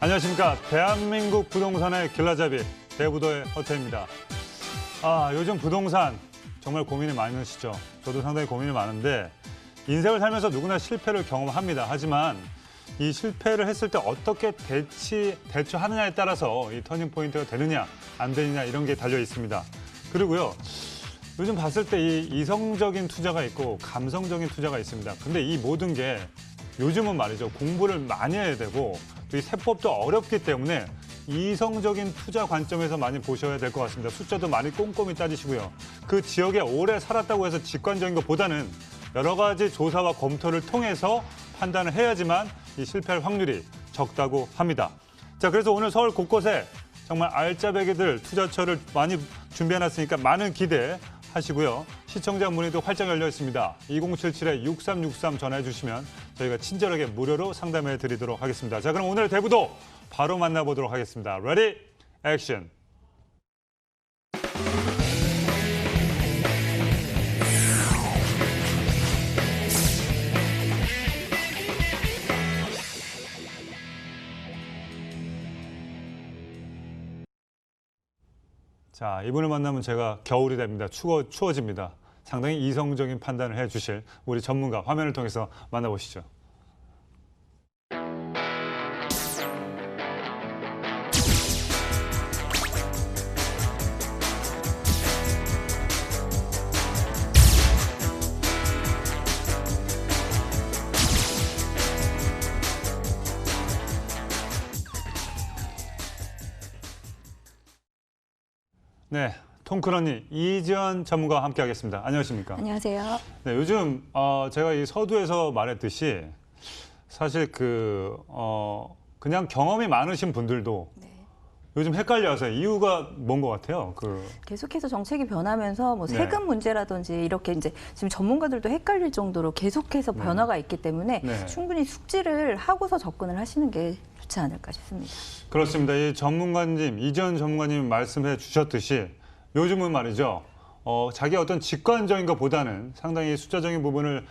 안녕하십니까. 대한민국 부동산의 길라잡이 대부도의 허태입니다. 요즘 부동산 정말 고민이 많으시죠. 저도 상당히 고민이 많은데 인생을 살면서 누구나 실패를 경험합니다. 하지만 이 실패를 했을 때 어떻게 대처하느냐에 따라서 이 터닝포인트가 되느냐 안 되느냐 이런 게 달려 있습니다. 그리고요. 요즘 봤을 때 이 이성적인 투자가 있고 감성적인 투자가 있습니다. 근데 이 모든 게 요즘은 말이죠. 공부를 많이 해야 되고 또 이 세법도 어렵기 때문에 이성적인 투자 관점에서 많이 보셔야 될 것 같습니다. 숫자도 많이 꼼꼼히 따지시고요. 그 지역에 오래 살았다고 해서 직관적인 것보다는 여러 가지 조사와 검토를 통해서 판단을 해야지만 이 실패할 확률이 적다고 합니다. 자, 그래서 오늘 서울 곳곳에 정말 알짜배기들 투자처를 많이 준비해놨으니까 많은 기대하시고요. 시청자 문의도 활짝 열려 있습니다. 2077-6363 전화해 주시면 저희가 친절하게 무료로 상담해 드리도록 하겠습니다. 자, 그럼 오늘 대부도 바로 만나보도록 하겠습니다. 레디, 액션! 자, 이분을 만나면 제가 겨울이 됩니다. 추워집니다. 상당히 이성적인 판단을 해주실 우리 전문가 화면을 통해서 만나보시죠. 네, 통크러니 이지연 전문가와 함께하겠습니다. 안녕하십니까? 안녕하세요. 네, 요즘 제가 이 서두에서 말했듯이 사실 그냥 경험이 많으신 분들도 요즘 헷갈려서 이유가 뭔 것 같아요? 계속해서 정책이 변하면서 뭐 세금 네. 문제라든지 이렇게 이제 지금 전문가들도 헷갈릴 정도로 계속해서 변화가 있기 때문에 네. 충분히 숙지를 하고서 접근을 하시는 게 좋지 않을까 싶습니다. 그렇습니다. 이 전문가님, 이지연 전문가님 말씀해 주셨듯이 요즘은 말이죠. 자기 어떤 직관적인 것보다는 상당히 숫자적인 부분을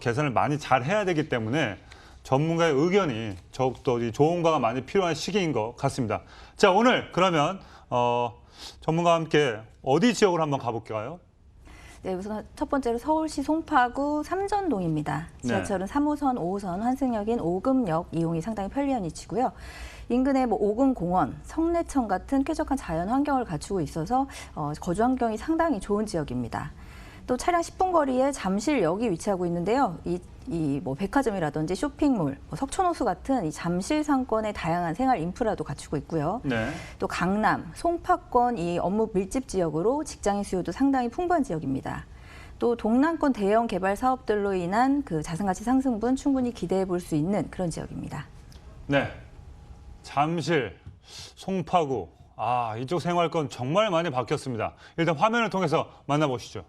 계산을 많이 잘 해야 되기 때문에 전문가의 의견이 더욱더 조언과가 많이 필요한 시기인 것 같습니다. 자, 오늘 그러면 전문가와 함께 어디 지역으로 한번 가볼까요? 네, 우선 첫 번째로 서울시 송파구 삼전동입니다. 지하철은 3호선, 5호선, 환승역인 오금역 이용이 상당히 편리한 위치고요. 인근에 오금공원, 성내천 같은 쾌적한 자연 환경을 갖추고 있어서 거주 환경이 상당히 좋은 지역입니다. 또 차량 10분 거리에 잠실역이 위치하고 있는데요. 백화점이라든지 쇼핑몰, 석촌호수 같은 이 잠실 상권의 다양한 생활 인프라도 갖추고 있고요. 네. 또 강남, 송파권 이 업무 밀집 지역으로 직장인 수요도 상당히 풍부한 지역입니다. 또 동남권 대형 개발 사업들로 인한 그 자산가치 상승분 충분히 기대해 볼 수 있는 그런 지역입니다. 네. 잠실, 송파구. 이쪽 생활권 정말 많이 바뀌었습니다. 일단 화면을 통해서 만나보시죠.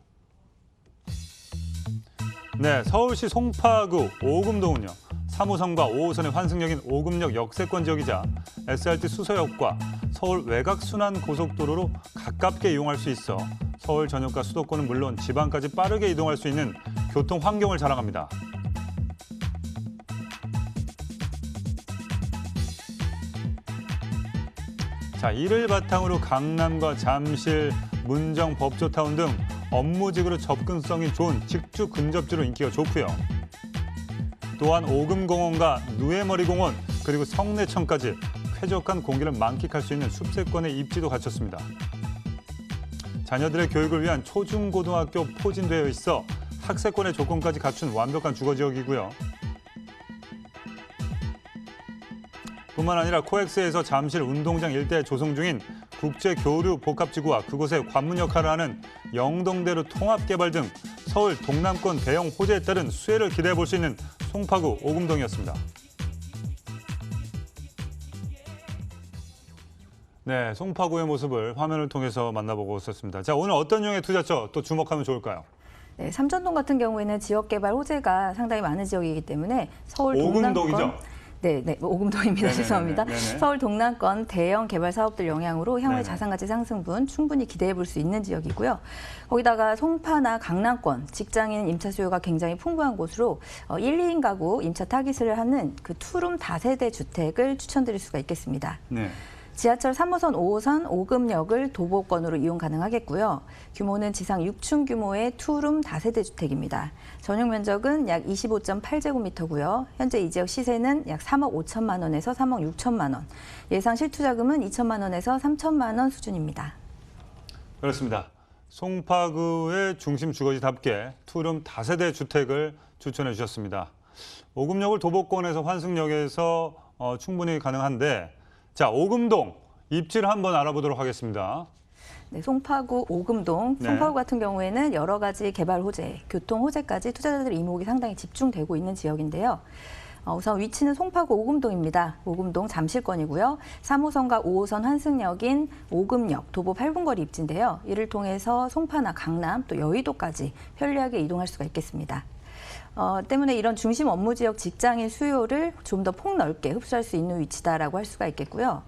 네, 서울시 송파구 오금동은요. 3호선과 5호선의 환승역인 오금역 역세권 지역이자 SRT 수서역과 서울 외곽순환고속도로로 가깝게 이용할 수 있어 서울 전역과 수도권은 물론 지방까지 빠르게 이동할 수 있는 교통 환경을 자랑합니다. 자, 이를 바탕으로 강남과 잠실, 문정, 법조타운 등 업무직으로 접근성이 좋은 직주 근접지로 인기가 좋고요. 또한 오금공원과 누에머리공원 그리고 성내천까지 쾌적한 공기를 만끽할 수 있는 숲세권의 입지도 갖췄습니다. 자녀들의 교육을 위한 초중고등학교 포진되어 있어 학세권의 조건까지 갖춘 완벽한 주거지역이고요. 뿐만 아니라 코엑스에서 잠실 운동장 일대에 조성 중인 국제교류 복합지구와 그곳의 관문 역할을 하는 영동대로 통합개발 등 서울 동남권 대형 호재에 따른 수혜를 기대해 볼 수 있는 송파구 오금동이었습니다. 네, 송파구의 모습을 화면을 통해서 만나보고 있었습니다. 자, 오늘 어떤 유형의 투자처 또 주목하면 좋을까요? 네, 삼전동 같은 경우에는 지역개발 호재가 상당히 많은 지역이기 때문에 서울 동남권 오금동이죠? 네, 오금동입니다. 네네네네. 죄송합니다. 네네. 서울 동남권 대형 개발 사업들 영향으로 향후에 네네. 자산가치 상승분 충분히 기대해 볼 수 있는 지역이고요. 거기다가 송파나 강남권 직장인 임차 수요가 굉장히 풍부한 곳으로 1, 2인 가구 임차 타깃을 하는 그 투룸 다세대 주택을 추천드릴 수가 있겠습니다. 네. 지하철 3호선, 5호선, 오금역을 도보권으로 이용 가능하겠고요. 규모는 지상 6층 규모의 투룸 다세대 주택입니다. 전용 면적은 약 25.8제곱미터고요. 현재 이 지역 시세는 약 3억 5천만 원에서 3억 6천만 원. 예상 실투자금은 2천만 원에서 3천만 원 수준입니다. 그렇습니다. 송파구의 중심 주거지답게 투룸 다세대 주택을 추천해 주셨습니다. 오금역을 도보권에서 환승역에서 충분히 가능한데 자, 오금동 입지를 한번 알아보도록 하겠습니다. 네, 송파구 오금동, 네. 송파구 같은 경우에는 여러 가지 개발 호재, 교통 호재까지 투자자들의 이목이 상당히 집중되고 있는 지역인데요. 우선 위치는 송파구 오금동입니다. 오금동 잠실권이고요. 3호선과 5호선 환승역인 오금역, 도보 8분 거리 입지인데요. 이를 통해서 송파나 강남, 또 여의도까지 편리하게 이동할 수가 있겠습니다. 때문에 이런 중심 업무 지역 직장인 수요를 좀 더 폭넓게 흡수할 수 있는 위치다라고 할 수가 있겠고요.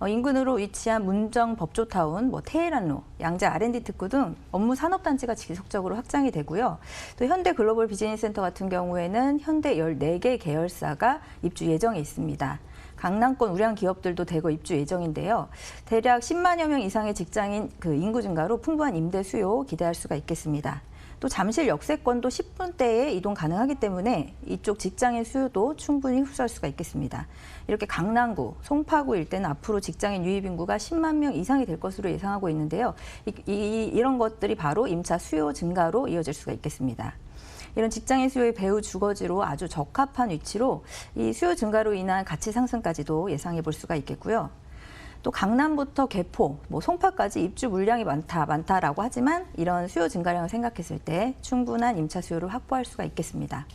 인근으로 위치한 문정 법조타운, 테헤란로, 양재 R&D 특구 등 업무 산업단지가 지속적으로 확장이 되고요. 또 현대 글로벌 비즈니스 센터 같은 경우에는 현대 14개 계열사가 입주 예정에 있습니다. 강남권 우량 기업들도 대거 입주 예정인데요. 대략 10만여 명 이상의 직장인 인구 증가로 풍부한 임대 수요 기대할 수가 있겠습니다. 또 잠실 역세권도 10분대에 이동 가능하기 때문에 이쪽 직장인 수요도 충분히 흡수할 수가 있겠습니다. 이렇게 강남구, 송파구 일대는 앞으로 직장인 유입 인구가 10만 명 이상이 될 것으로 예상하고 있는데요. 이런 것들이 바로 임차 수요 증가로 이어질 수가 있겠습니다. 이런 직장인 수요의 배후 주거지로 아주 적합한 위치로 이 수요 증가로 인한 가치 상승까지도 예상해 볼 수가 있겠고요. 또 강남부터 개포, 송파까지 입주 물량이 많다라고 하지만 이런 수요 증가량을 생각했을 때 충분한 임차 수요를 확보할 수가 있겠습니다.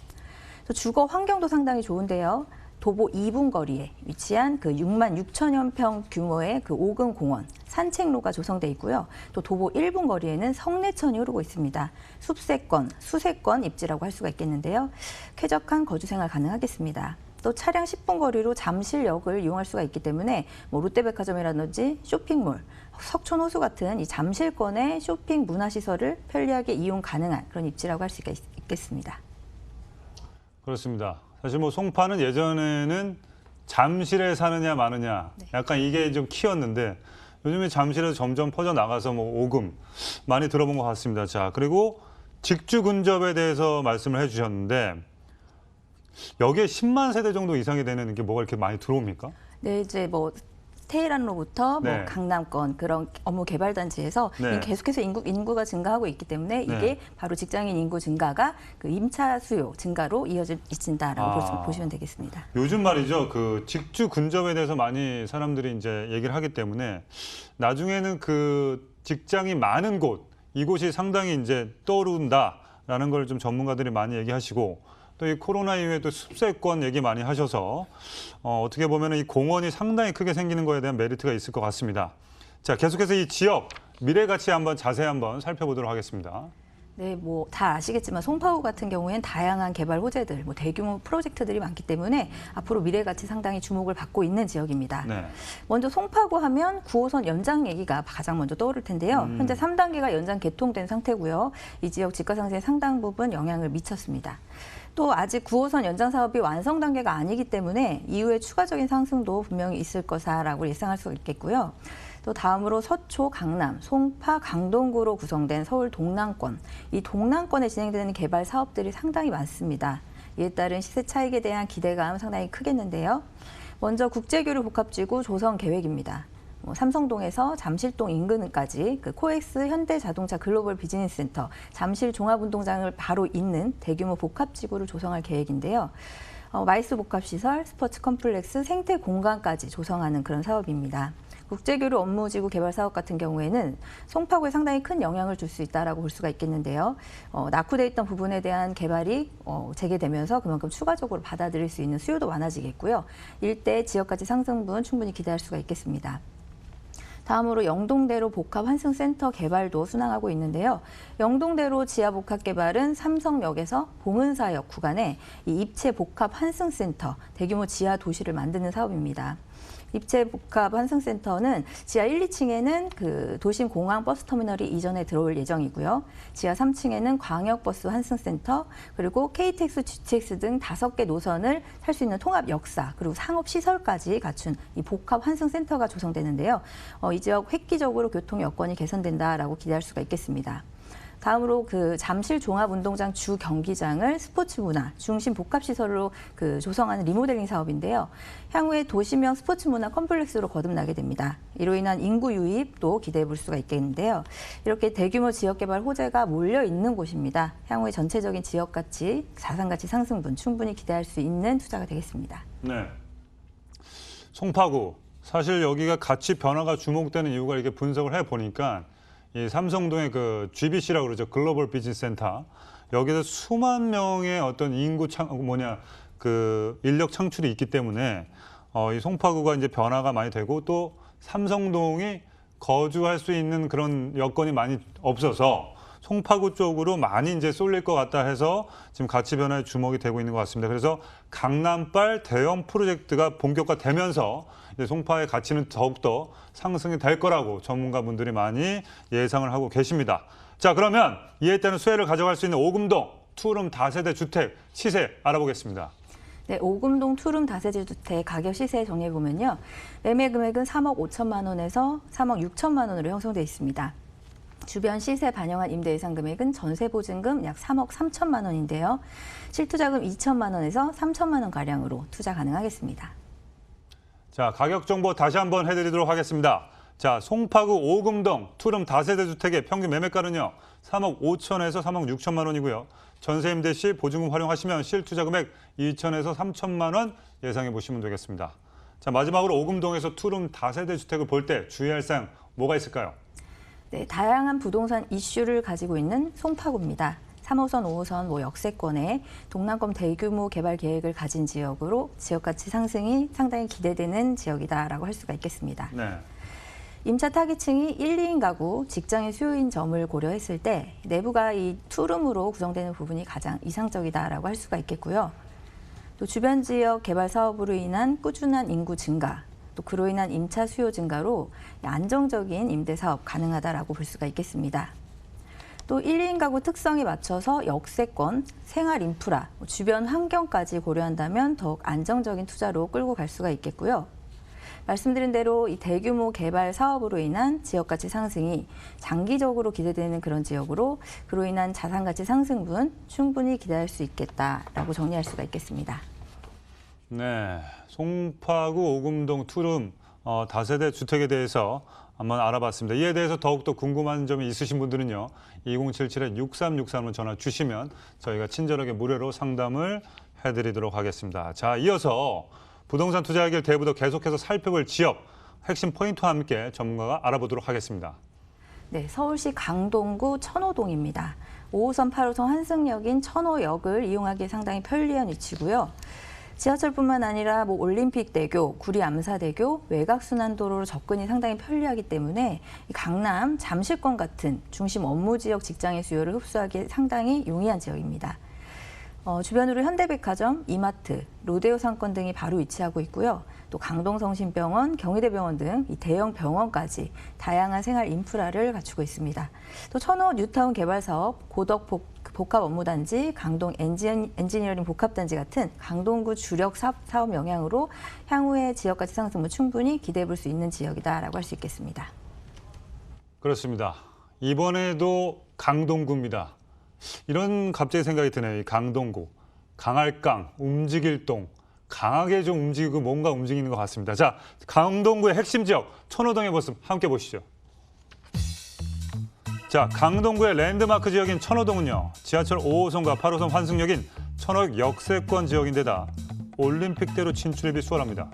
또 주거 환경도 상당히 좋은데요. 도보 2분 거리에 위치한 6만 6천여 평 규모의 오금공원, 산책로가 조성돼 있고요. 또 도보 1분 거리에는 성내천이 흐르고 있습니다. 숲세권, 수세권 입지라고 할 수가 있겠는데요. 쾌적한 거주 생활 가능하겠습니다. 또 차량 10분 거리로 잠실역을 이용할 수가 있기 때문에 롯데백화점이라든지 쇼핑몰, 석촌호수 같은 이 잠실권의 쇼핑 문화시설을 편리하게 이용 가능한 그런 입지라고 할 수가 있겠습니다. 그렇습니다. 사실 송파는 예전에는 잠실에 사느냐 마느냐 약간 이게 좀 키였는데 요즘에 잠실에서 점점 퍼져나가서 오금 많이 들어본 것 같습니다. 자, 그리고 직주 근접에 대해서 말씀을 해주셨는데 여기에 10만 세대 정도 이상이 되는 게 뭐가 이렇게 많이 들어옵니까? 네, 이제 테헤란로부터 네. 강남권 그런 업무 개발 단지에서 네. 계속해서 인구가 증가하고 있기 때문에 이게 네. 바로 직장인 인구 증가가 임차 수요 증가로 이어진다라고 보시면 되겠습니다. 요즘 말이죠. 직주 근접에 대해서 많이 사람들이 이제 얘기를 하기 때문에 나중에는 직장이 많은 곳, 이곳이 상당히 이제 떠오른다라는 걸 좀 전문가들이 많이 얘기하시고 또 이 코로나 이후에 또 숲세권 얘기 많이 하셔서 어떻게 보면 이 공원이 상당히 크게 생기는 거에 대한 메리트가 있을 것 같습니다. 자, 계속해서 이 지역 미래 가치 자세히 한번 살펴보도록 하겠습니다. 네, 다 아시겠지만 송파구 같은 경우에는 다양한 개발 호재들, 대규모 프로젝트들이 많기 때문에 앞으로 미래 가치 상당히 주목을 받고 있는 지역입니다. 네. 먼저 송파구 하면 9호선 연장 얘기가 가장 먼저 떠오를 텐데요. 현재 3단계가 연장 개통된 상태고요. 이 지역 집가 상승에 상당 부분 영향을 미쳤습니다. 또 아직 9호선 연장 사업이 완성 단계가 아니기 때문에 이후에 추가적인 상승도 분명히 있을 거다라고 예상할 수 있겠고요. 또 다음으로 서초, 강남, 송파, 강동구로 구성된 서울 동남권, 이 동남권에 진행되는 개발 사업들이 상당히 많습니다. 이에 따른 시세 차익에 대한 기대감 상당히 크겠는데요. 먼저 국제교류 복합지구 조성 계획입니다. 삼성동에서 잠실동 인근까지 코엑스 현대자동차 글로벌 비즈니스 센터, 잠실 종합운동장을 바로 잇는 대규모 복합지구를 조성할 계획인데요. 마이스 복합시설, 스포츠 컴플렉스, 생태 공간까지 조성하는 그런 사업입니다. 국제교류 업무지구 개발 사업 같은 경우에는 송파구에 상당히 큰 영향을 줄 수 있다라고 볼 수가 있겠는데요. 낙후돼 있던 부분에 대한 개발이 재개되면서 그만큼 추가적으로 받아들일 수 있는 수요도 많아지겠고요. 일대 지역가치 상승분 충분히 기대할 수가 있겠습니다. 다음으로 영동대로 복합 환승센터 개발도 순항하고 있는데요. 영동대로 지하 복합 개발은 삼성역에서 봉은사역 구간에 이 입체 복합 환승센터 대규모 지하 도시를 만드는 사업입니다. 입체 복합 환승센터는 지하 1, 2층에는 그 도심 공항 버스 터미널이 이전에 들어올 예정이고요. 지하 3층에는 광역버스 환승센터, 그리고 KTX, GTX 등 5개 노선을 탈 수 있는 통합 역사, 그리고 상업 시설까지 갖춘 이 복합 환승센터가 조성되는데요. 이 지역 획기적으로 교통 여건이 개선된다라고 기대할 수가 있겠습니다. 다음으로 그 잠실 종합운동장 주 경기장을 스포츠 문화 중심 복합 시설로 그 조성하는 리모델링 사업인데요. 향후에 도시명 스포츠 문화 컴플렉스로 거듭나게 됩니다. 이로 인한 인구 유입도 기대해 볼 수가 있겠는데요. 이렇게 대규모 지역 개발 호재가 몰려 있는 곳입니다. 향후에 전체적인 지역 가치, 자산 가치 상승분 충분히 기대할 수 있는 투자가 되겠습니다. 네. 송파구. 사실 여기가 가치 변화가 주목되는 이유가 이렇게 분석을 해 보니까 이 삼성동의 그 GBC라고 그러죠. 글로벌 비즈니스 센터. 여기서 수만 명의 어떤 인구 그 인력 창출이 있기 때문에 이 송파구가 이제 변화가 많이 되고, 또 삼성동이 거주할 수 있는 그런 여건이 많이 없어서 송파구 쪽으로 많이 이제 쏠릴 것 같다 해서 지금 가치 변화에 주목이 되고 있는 것 같습니다. 그래서 강남발 대형 프로젝트가 본격화되면서 이제 송파의 가치는 더욱더 상승이 될 거라고 전문가분들이 많이 예상을 하고 계십니다. 자, 그러면 이에 따른 수혜를 가져갈 수 있는 오금동 투룸 다세대 주택 시세 알아보겠습니다. 네, 오금동 투룸 다세대 주택 가격 시세 정리해 보면요. 매매 금액은 3억 5천만 원에서 3억 6천만 원으로 형성돼 있습니다. 주변 시세 반영한 임대 예상 금액은 전세 보증금 약 3억 3천만 원인데요. 실투자금 2천만 원에서 3천만 원 가량으로 투자 가능하겠습니다. 자, 가격 정보 다시 한번 해드리도록 하겠습니다. 자, 송파구 오금동 투룸 다세대 주택의 평균 매매가는요, 3억 5천에서 3억 6천만 원이고요. 전세 임대 시 보증금 활용하시면 실투자 금액 2천에서 3천만 원 예상해 보시면 되겠습니다. 자, 마지막으로 오금동에서 투룸 다세대 주택을 볼 때 주의할 사항 뭐가 있을까요? 네, 다양한 부동산 이슈를 가지고 있는 송파구입니다. 3호선, 5호선 역세권에 동남권 대규모 개발 계획을 가진 지역으로 지역 가치 상승이 상당히 기대되는 지역이다라고 할 수가 있겠습니다. 네. 임차 타깃층이 1, 2인 가구, 직장인 수요인 점을 고려했을 때 내부가 이 투룸으로 구성되는 부분이 가장 이상적이다라고 할 수가 있겠고요. 또 주변 지역 개발 사업으로 인한 꾸준한 인구 증가, 또 그로 인한 임차 수요 증가로 안정적인 임대 사업 가능하다라고 볼 수가 있겠습니다. 또 1, 2인 가구 특성에 맞춰서 역세권, 생활 인프라, 주변 환경까지 고려한다면 더욱 안정적인 투자로 끌고 갈 수가 있겠고요. 말씀드린 대로 이 대규모 개발 사업으로 인한 지역 가치 상승이 장기적으로 기대되는 그런 지역으로 그로 인한 자산 가치 상승분 충분히 기대할 수 있겠다라고 정리할 수가 있겠습니다. 네, 송파구 오금동 투룸 다세대 주택에 대해서 한번 알아봤습니다. 이에 대해서 더욱더 궁금한 점이 있으신 분들은요, 2077-6363로 전화 주시면 저희가 친절하게 무료로 상담을 해드리도록 하겠습니다. 자, 이어서 부동산 투자의 길 대부도 계속해서 살펴볼 지역 핵심 포인트와 함께 전문가가 알아보도록 하겠습니다. 네, 서울시 강동구 천호동입니다. 5호선, 8호선 환승역인 천호역을 이용하기 상당히 편리한 위치고요. 지하철뿐만 아니라 올림픽대교, 구리암사대교, 외곽순환도로로 접근이 상당히 편리하기 때문에 강남, 잠실권 같은 중심 업무 지역 직장의 수요를 흡수하기 상당히 용이한 지역입니다. 주변으로 현대백화점, 이마트, 로데오 상권 등이 바로 위치하고 있고요. 또 강동성심병원, 경희대병원 등 이 대형 병원까지 다양한 생활 인프라를 갖추고 있습니다. 또 천호 뉴타운 개발 사업, 고덕 복합 업무단지, 강동 엔지니어링 복합단지 같은 강동구 주력 사업 영향으로 향후의 지역가치 상승을 충분히 기대해 볼 수 있는 지역이다라고 할 수 있겠습니다. 그렇습니다. 이번에도 강동구입니다. 이런 갑자기 생각이 드네요. 이 강동구, 강할강, 움직일 동, 강하게 좀 움직이고 뭔가 움직이는 것 같습니다. 자, 강동구의 핵심 지역 천호동의 모습 함께 보시죠. 자, 강동구의 랜드마크 지역인 천호동은요, 지하철 5호선과 8호선 환승역인 천호역 역세권 지역인데다 올림픽대로 진출입이 수월합니다.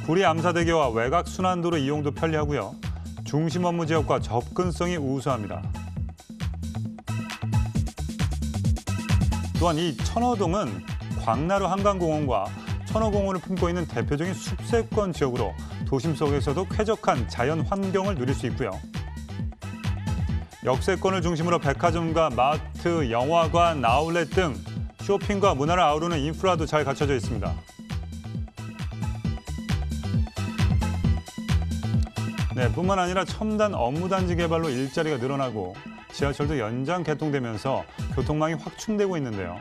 구리 암사대교와 외곽 순환도로 이용도 편리하고요. 중심 업무 지역과 접근성이 우수합니다. 또한 이 천호동은 광나루 한강공원과 천호공원을 품고 있는 대표적인 숲세권 지역으로 도심 속에서도 쾌적한 자연 환경을 누릴 수 있고요. 역세권을 중심으로 백화점과 마트, 영화관, 아울렛 등 쇼핑과 문화를 아우르는 인프라도 잘 갖춰져 있습니다. 네, 뿐만 아니라 첨단 업무단지 개발로 일자리가 늘어나고 지하철도 연장 개통되면서 교통망이 확충되고 있는데요.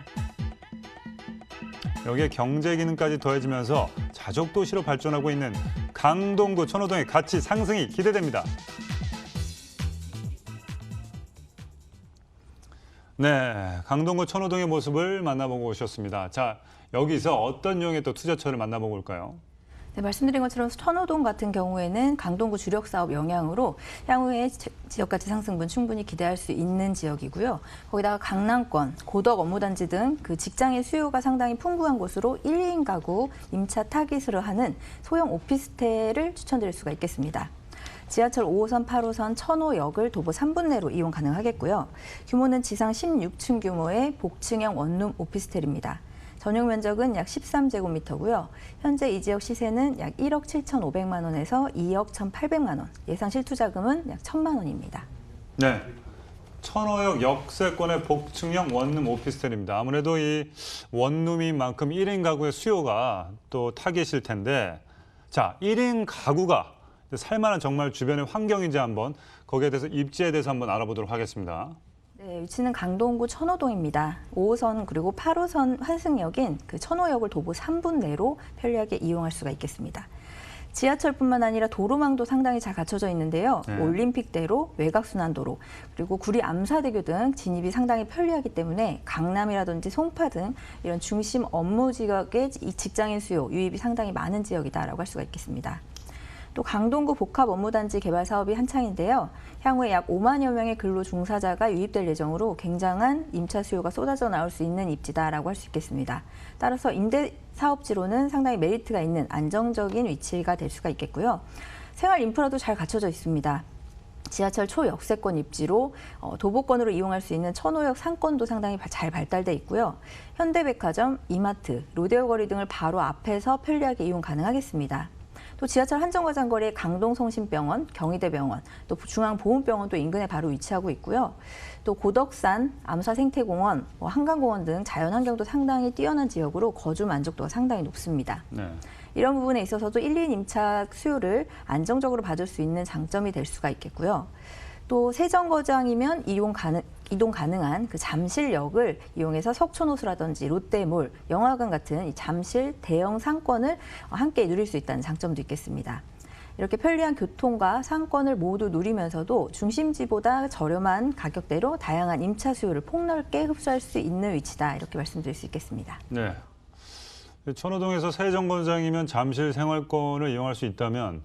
여기에 경제 기능까지 더해지면서 자족도시로 발전하고 있는 강동구 천호동의 가치 상승이 기대됩니다. 네, 강동구 천호동의 모습을 만나보고 오셨습니다. 자, 여기서 어떤 유형의 또 투자처를 만나보고 올까요? 네, 말씀드린 것처럼 천호동 같은 경우에는 강동구 주력 사업 영향으로 향후에 지역 가치 상승분 충분히 기대할 수 있는 지역이고요. 거기다가 강남권, 고덕 업무단지 등 그 직장의 수요가 상당히 풍부한 곳으로 1, 2인 가구 임차 타깃으로 하는 소형 오피스텔을 추천드릴 수가 있겠습니다. 지하철 5호선, 8호선, 천호역을 도보 3분 내로 이용 가능하겠고요. 규모는 지상 16층 규모의 복층형 원룸 오피스텔입니다. 전용 면적은 약 13제곱미터고요. 현재 이 지역 시세는 약 1억 7,500만 원에서 2억 1,800만 원, 예상 실투자금은 약 1,000만 원입니다. 네, 천호역 역세권의 복층형 원룸 오피스텔입니다. 아무래도 이 원룸인 만큼 1인 가구의 수요가 또 타깃일 텐데, 자, 1인 가구가 살만한 정말 주변의 환경인지 한번 거기에 대해서 입지에 대해서 한번 알아보도록 하겠습니다. 네, 위치는 강동구 천호동입니다. 5호선 그리고 8호선 환승역인 그 천호역을 도보 3분 내로 편리하게 이용할 수가 있겠습니다. 지하철뿐만 아니라 도로망도 상당히 잘 갖춰져 있는데요. 네. 올림픽대로, 외곽순환도로, 그리고 구리 암사대교 등 진입이 상당히 편리하기 때문에 강남이라든지 송파 등 이런 중심 업무 지역의 이 직장인 수요, 유입이 상당히 많은 지역이다라고 할 수가 있겠습니다. 또 강동구 복합 업무단지 개발 사업이 한창인데요. 향후에 약 5만여 명의 근로 종사자가 유입될 예정으로 굉장한 임차 수요가 쏟아져 나올 수 있는 입지다라고 할 수 있겠습니다. 따라서 임대 사업지로는 상당히 메리트가 있는 안정적인 위치가 될 수가 있겠고요. 생활 인프라도 잘 갖춰져 있습니다. 지하철 초역세권 입지로 도보권으로 이용할 수 있는 천호역 상권도 상당히 잘 발달돼 있고요. 현대백화점, 이마트, 로데오 거리 등을 바로 앞에서 편리하게 이용 가능하겠습니다. 또 지하철 한정거장거리에 강동성심병원, 경희대병원, 또 중앙보훈병원도 인근에 바로 위치하고 있고요. 또 고덕산, 암사생태공원, 한강공원 등 자연환경도 상당히 뛰어난 지역으로 거주 만족도가 상당히 높습니다. 네. 이런 부분에 있어서도 1, 2인 임차 수요를 안정적으로 받을 수 있는 장점이 될 수가 있겠고요. 또 세정거장이면 이동 가능한 그 잠실역을 이용해서 석촌호수라든지 롯데몰, 영화관 같은 이 잠실 대형 상권을 함께 누릴 수 있다는 장점도 있겠습니다. 이렇게 편리한 교통과 상권을 모두 누리면서도 중심지보다 저렴한 가격대로 다양한 임차 수요를 폭넓게 흡수할 수 있는 위치다, 이렇게 말씀드릴 수 있겠습니다. 네. 천호동에서 세정거장이면 잠실 생활권을 이용할 수 있다면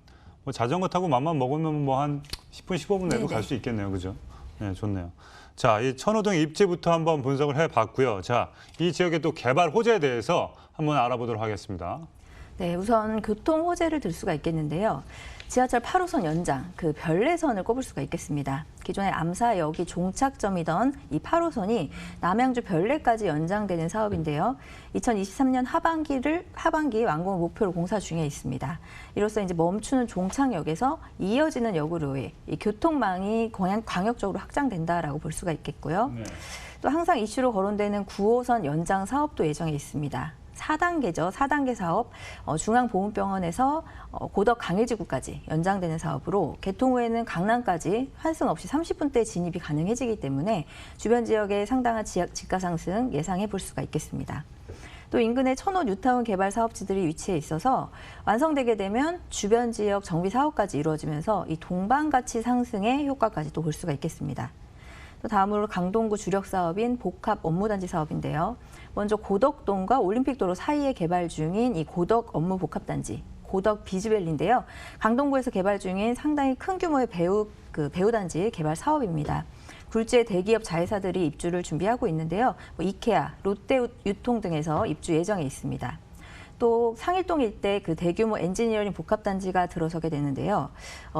자전거 타고 맘만 먹으면 한 10분, 15분 내로 갈 수 있겠네요. 그죠? 네, 좋네요. 자, 이 천호동 입지부터 한번 분석을 해봤고요. 자, 이 지역의 또 개발 호재에 대해서 한번 알아보도록 하겠습니다. 네, 우선 교통 호재를 들 수가 있겠는데요. 지하철 8호선 연장, 그 별내선을 꼽을 수가 있겠습니다. 기존의 암사역이 종착점이던 이 8호선이 남양주 별내까지 연장되는 사업인데요. 2023년 하반기 완공을 목표로 공사 중에 있습니다. 이로써 이제 멈추는 종착역에서 이어지는 역으로의 이 교통망이 광역적으로 확장된다라고 볼 수가 있겠고요. 네. 또 항상 이슈로 거론되는 9호선 연장 사업도 예정에 있습니다. 4단계죠. 4단계 사업, 중앙보훈병원에서 고덕 강일지구까지 연장되는 사업으로 개통 후에는 강남까지 환승 없이 30분대 진입이 가능해지기 때문에 주변 지역의 상당한 집가 상승 예상해 볼 수가 있겠습니다. 또 인근의 천호 뉴타운 개발 사업지들이 위치해 있어서 완성되게 되면 주변 지역 정비 사업까지 이루어지면서 이 동반 가치 상승의 효과까지 또 볼 수가 있겠습니다. 또 다음으로 강동구 주력 사업인 복합 업무단지 사업인데요. 먼저 고덕동과 올림픽도로 사이에 개발 중인 이 고덕 업무 복합단지, 고덕 비즈밸리인데요. 강동구에서 개발 중인 상당히 큰 규모의 배우단지 개발 사업입니다. 굴지의 대기업 자회사들이 입주를 준비하고 있는데요. 이케아, 롯데 유통 등에서 입주 예정에 있습니다. 또 상일동 일대 그 대규모 엔지니어링 복합단지가 들어서게 되는데요.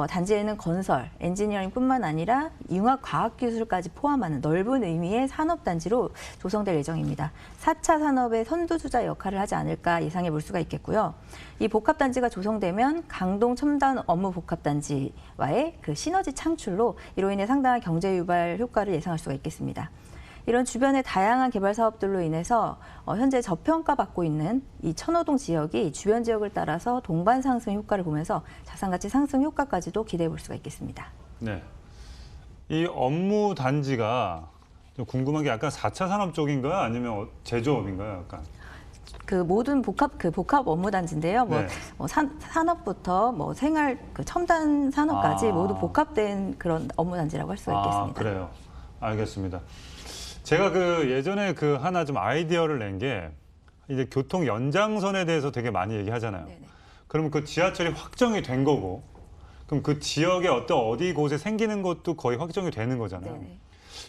단지에는 건설, 엔지니어링뿐만 아니라 융합과학기술까지 포함하는 넓은 의미의 산업단지로 조성될 예정입니다. 4차 산업의 선두주자 역할을 하지 않을까 예상해 볼 수가 있겠고요. 이 복합단지가 조성되면 강동 첨단 업무 복합단지와의 그 시너지 창출로 이로 인해 상당한 경제 유발 효과를 예상할 수가 있겠습니다. 이런 주변의 다양한 개발 사업들로 인해서 현재 저평가받고 있는 이 천호동 지역이 주변 지역을 따라서 동반 상승 효과를 보면서 자산가치 상승 효과까지도 기대해 볼 수가 있겠습니다. 네. 이 업무 단지가 좀 궁금한 게 약간 4차 산업 쪽인가요? 아니면 제조업인가요? 약간. 그 모든 복합 업무 단지인데요. 네. 산업부터 뭐 생활 그 첨단 산업까지 모두 복합된 그런 업무 단지라고 할 수가 있겠습니다. 그래요. 알겠습니다. 제가 그 예전에 그 하나 좀 아이디어를 낸 게 이제 교통 연장선에 대해서 되게 많이 얘기하잖아요. 네네. 그러면 그 지하철이 확정이 된 거고, 그럼 그 지역에 어디 곳에 생기는 것도 거의 확정이 되는 거잖아요. 네네.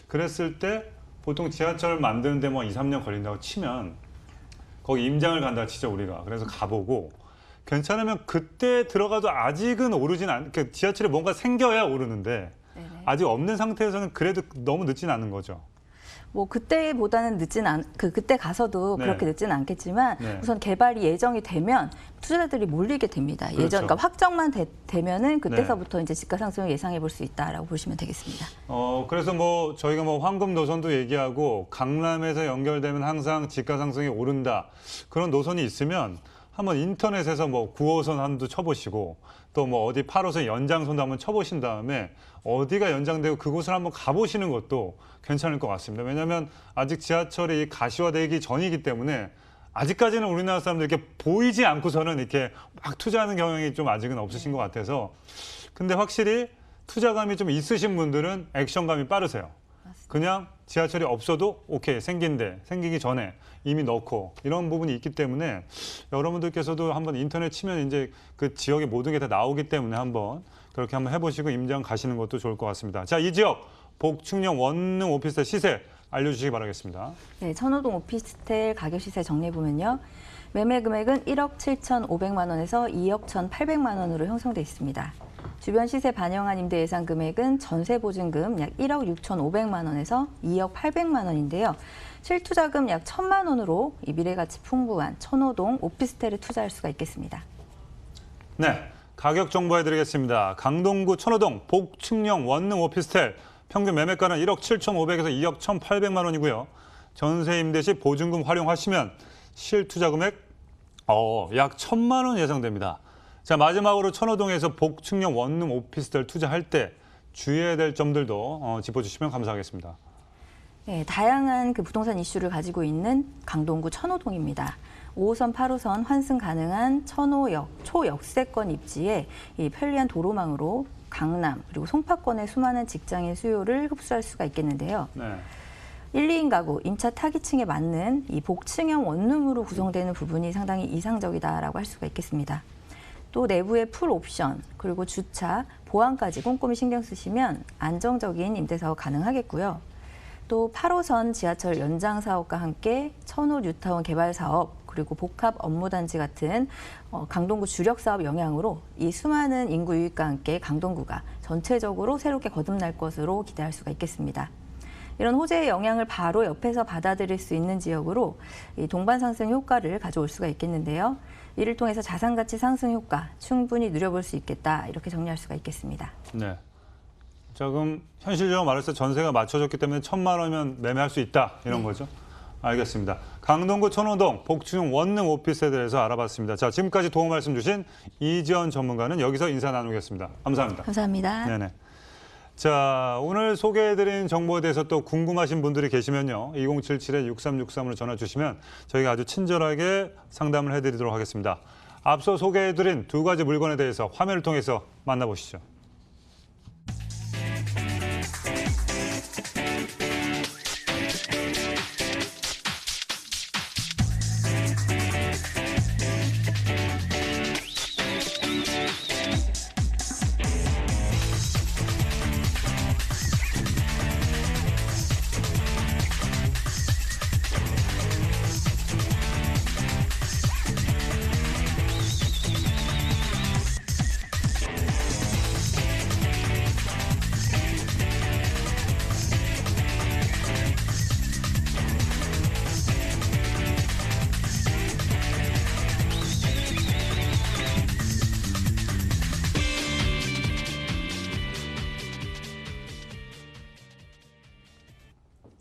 그랬을 때 보통 지하철 만드는데 뭐 2, 3년 걸린다고 치면 거기 임장을 간다 치죠, 우리가. 그래서 가보고 괜찮으면 그때 들어가도 아직은 그 지하철에 뭔가 생겨야 오르는데 네네. 아직 없는 상태에서는 그래도 너무 늦진 않은 거죠. 뭐 그때보다는 그때 가서도 네. 그렇게 늦지는 않겠지만 네. 우선 개발이 예정이 되면 투자자들이 몰리게 됩니다. 그렇죠. 그러니까 확정만 되면은 그때서부터 이제 집가 상승을 예상해 볼 수 있다라고 보시면 되겠습니다. 그래서 뭐 저희가 뭐 황금 노선도 얘기하고 강남에서 연결되면 항상 집가 상승이 오른다. 그런 노선이 있으면 한번 인터넷에서 뭐 9호선 한도 쳐보시고 또 뭐 어디 8호선 연장선도 한번 쳐보신 다음에 어디가 연장되고 그곳을 한번 가보시는 것도 괜찮을 것 같습니다. 왜냐하면 아직 지하철이 가시화되기 전이기 때문에 아직까지는 우리나라 사람들 이렇게 보이지 않고서는 이렇게 막 투자하는 경향이 좀 아직은 없으신 것 같아서. 근데 확실히 투자감이 좀 있으신 분들은 액션감이 빠르세요. 그냥 지하철이 없어도 오케이, 생기기 전에 이미 넣고 이런 부분이 있기 때문에 여러분들께서도 한번 인터넷 치면 이제 그 지역의 모든 게 다 나오기 때문에 그렇게 한번 해보시고 임장 가시는 것도 좋을 것 같습니다. 자, 이 지역 복층형 원룸 오피스텔 시세 알려주시기 바라겠습니다. 네, 천호동 오피스텔 가격 시세 정리해 보면요. 매매 금액은 1억 7,500만 원에서 2억 1,800만 원으로 형성돼 있습니다. 주변 시세 반영한 임대 예상 금액은 전세 보증금 약 1억 6,500만 원에서 2억 800만 원인데요. 실투자금 약 1,000만 원으로 이 미래가치 풍부한 천호동 오피스텔에 투자할 수가 있겠습니다. 네, 가격 정보해드리겠습니다. 강동구 천호동 복층형 원룸 오피스텔 평균 매매가는 1억 7,500에서 2억 1,800만 원이고요. 전세 임대 시 보증금 활용하시면 실투자 금액 약 1,000만 원 예상됩니다. 자, 마지막으로 천호동에서 복층형 원룸 오피스텔 투자할 때 주의해야 될 점들도 짚어주시면 감사하겠습니다. 네, 다양한 그 부동산 이슈를 가지고 있는 강동구 천호동입니다. 5호선, 8호선 환승 가능한 천호역 초역세권 입지에 이 편리한 도로망으로 강남 그리고 송파권의 수많은 직장인 수요를 흡수할 수가 있겠는데요. 네. 1, 2인 가구, 임차 타깃층에 맞는 이 복층형 원룸으로 구성되는 부분이 상당히 이상적이다라고 할 수가 있겠습니다. 또 내부의 풀 옵션, 그리고 주차, 보안까지 꼼꼼히 신경 쓰시면 안정적인 임대 사업 가능하겠고요. 또 8호선 지하철 연장 사업과 함께 천호 뉴타운 개발 사업, 그리고 복합 업무단지 같은 강동구 주력 사업 영향으로 이 수많은 인구 유입과 함께 강동구가 전체적으로 새롭게 거듭날 것으로 기대할 수가 있겠습니다. 이런 호재의 영향을 바로 옆에서 받아들일 수 있는 지역으로 이 동반 상승 효과를 가져올 수가 있겠는데요. 이를 통해서 자산가치 상승 효과 충분히 누려볼 수 있겠다, 이렇게 정리할 수가 있겠습니다. 네. 자, 그럼 현실적으로 말해서 전세가 맞춰졌기 때문에 1,000만 원이면 매매할 수 있다, 이런 거죠? 알겠습니다. 강동구 천호동 복층형 원룸 오피스에 대해서 알아봤습니다. 자, 지금까지 도움 말씀 주신 이지연 전문가는 여기서 인사 나누겠습니다. 감사합니다. 감사합니다. 네네. 자, 오늘 소개해드린 정보에 대해서 또 궁금하신 분들이 계시면요. 2077-6363으로 전화 주시면 저희가 아주 친절하게 상담을 해드리도록 하겠습니다. 앞서 소개해드린 두 가지 물건에 대해서 화면을 통해서 만나보시죠.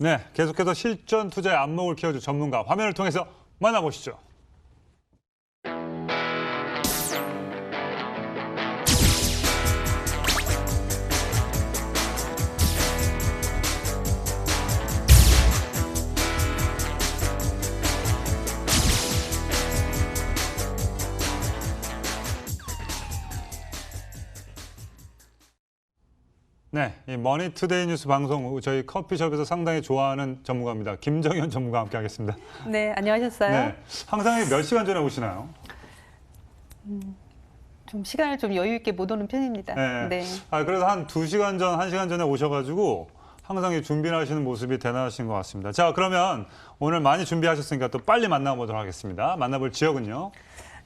네, 계속해서 실전 투자의 안목을 키워줄 전문가 화면을 통해서 만나보시죠. 네, 이 머니투데이 뉴스 방송 저희 커피숍에서 상당히 좋아하는 전문가입니다. 김정현 전문가와 함께하겠습니다. 네, 안녕하셨어요. 네, 항상 몇 시간 전에 오시나요? 좀 시간을 좀 여유 있게 못 오는 편입니다. 네. 네. 그래서 한 2시간 전, 1시간 전에 오셔가지고 항상 준비를 하시는 모습이 대단하신 것 같습니다. 자, 그러면 오늘 많이 준비하셨으니까 또 빨리 만나보도록 하겠습니다. 만나볼 지역은요?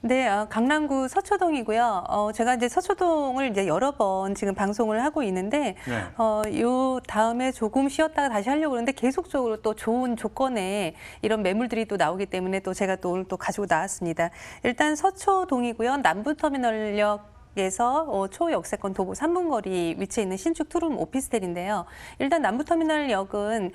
네, 강남구 서초동이고요. 제가 이제 서초동을 이제 여러 번 지금 방송을 하고 있는데, 네. 요 다음에 조금 쉬었다가 다시 하려고 그러는데 계속적으로 또 좋은 조건에 이런 매물들이 또 나오기 때문에 또 제가 또 오늘 또 가지고 나왔습니다. 일단 서초동이고요. 남부터미널역 에서 초역세권 도보 3분 거리 위치해 있는 신축 투룸 오피스텔인데요. 일단 남부터미널역은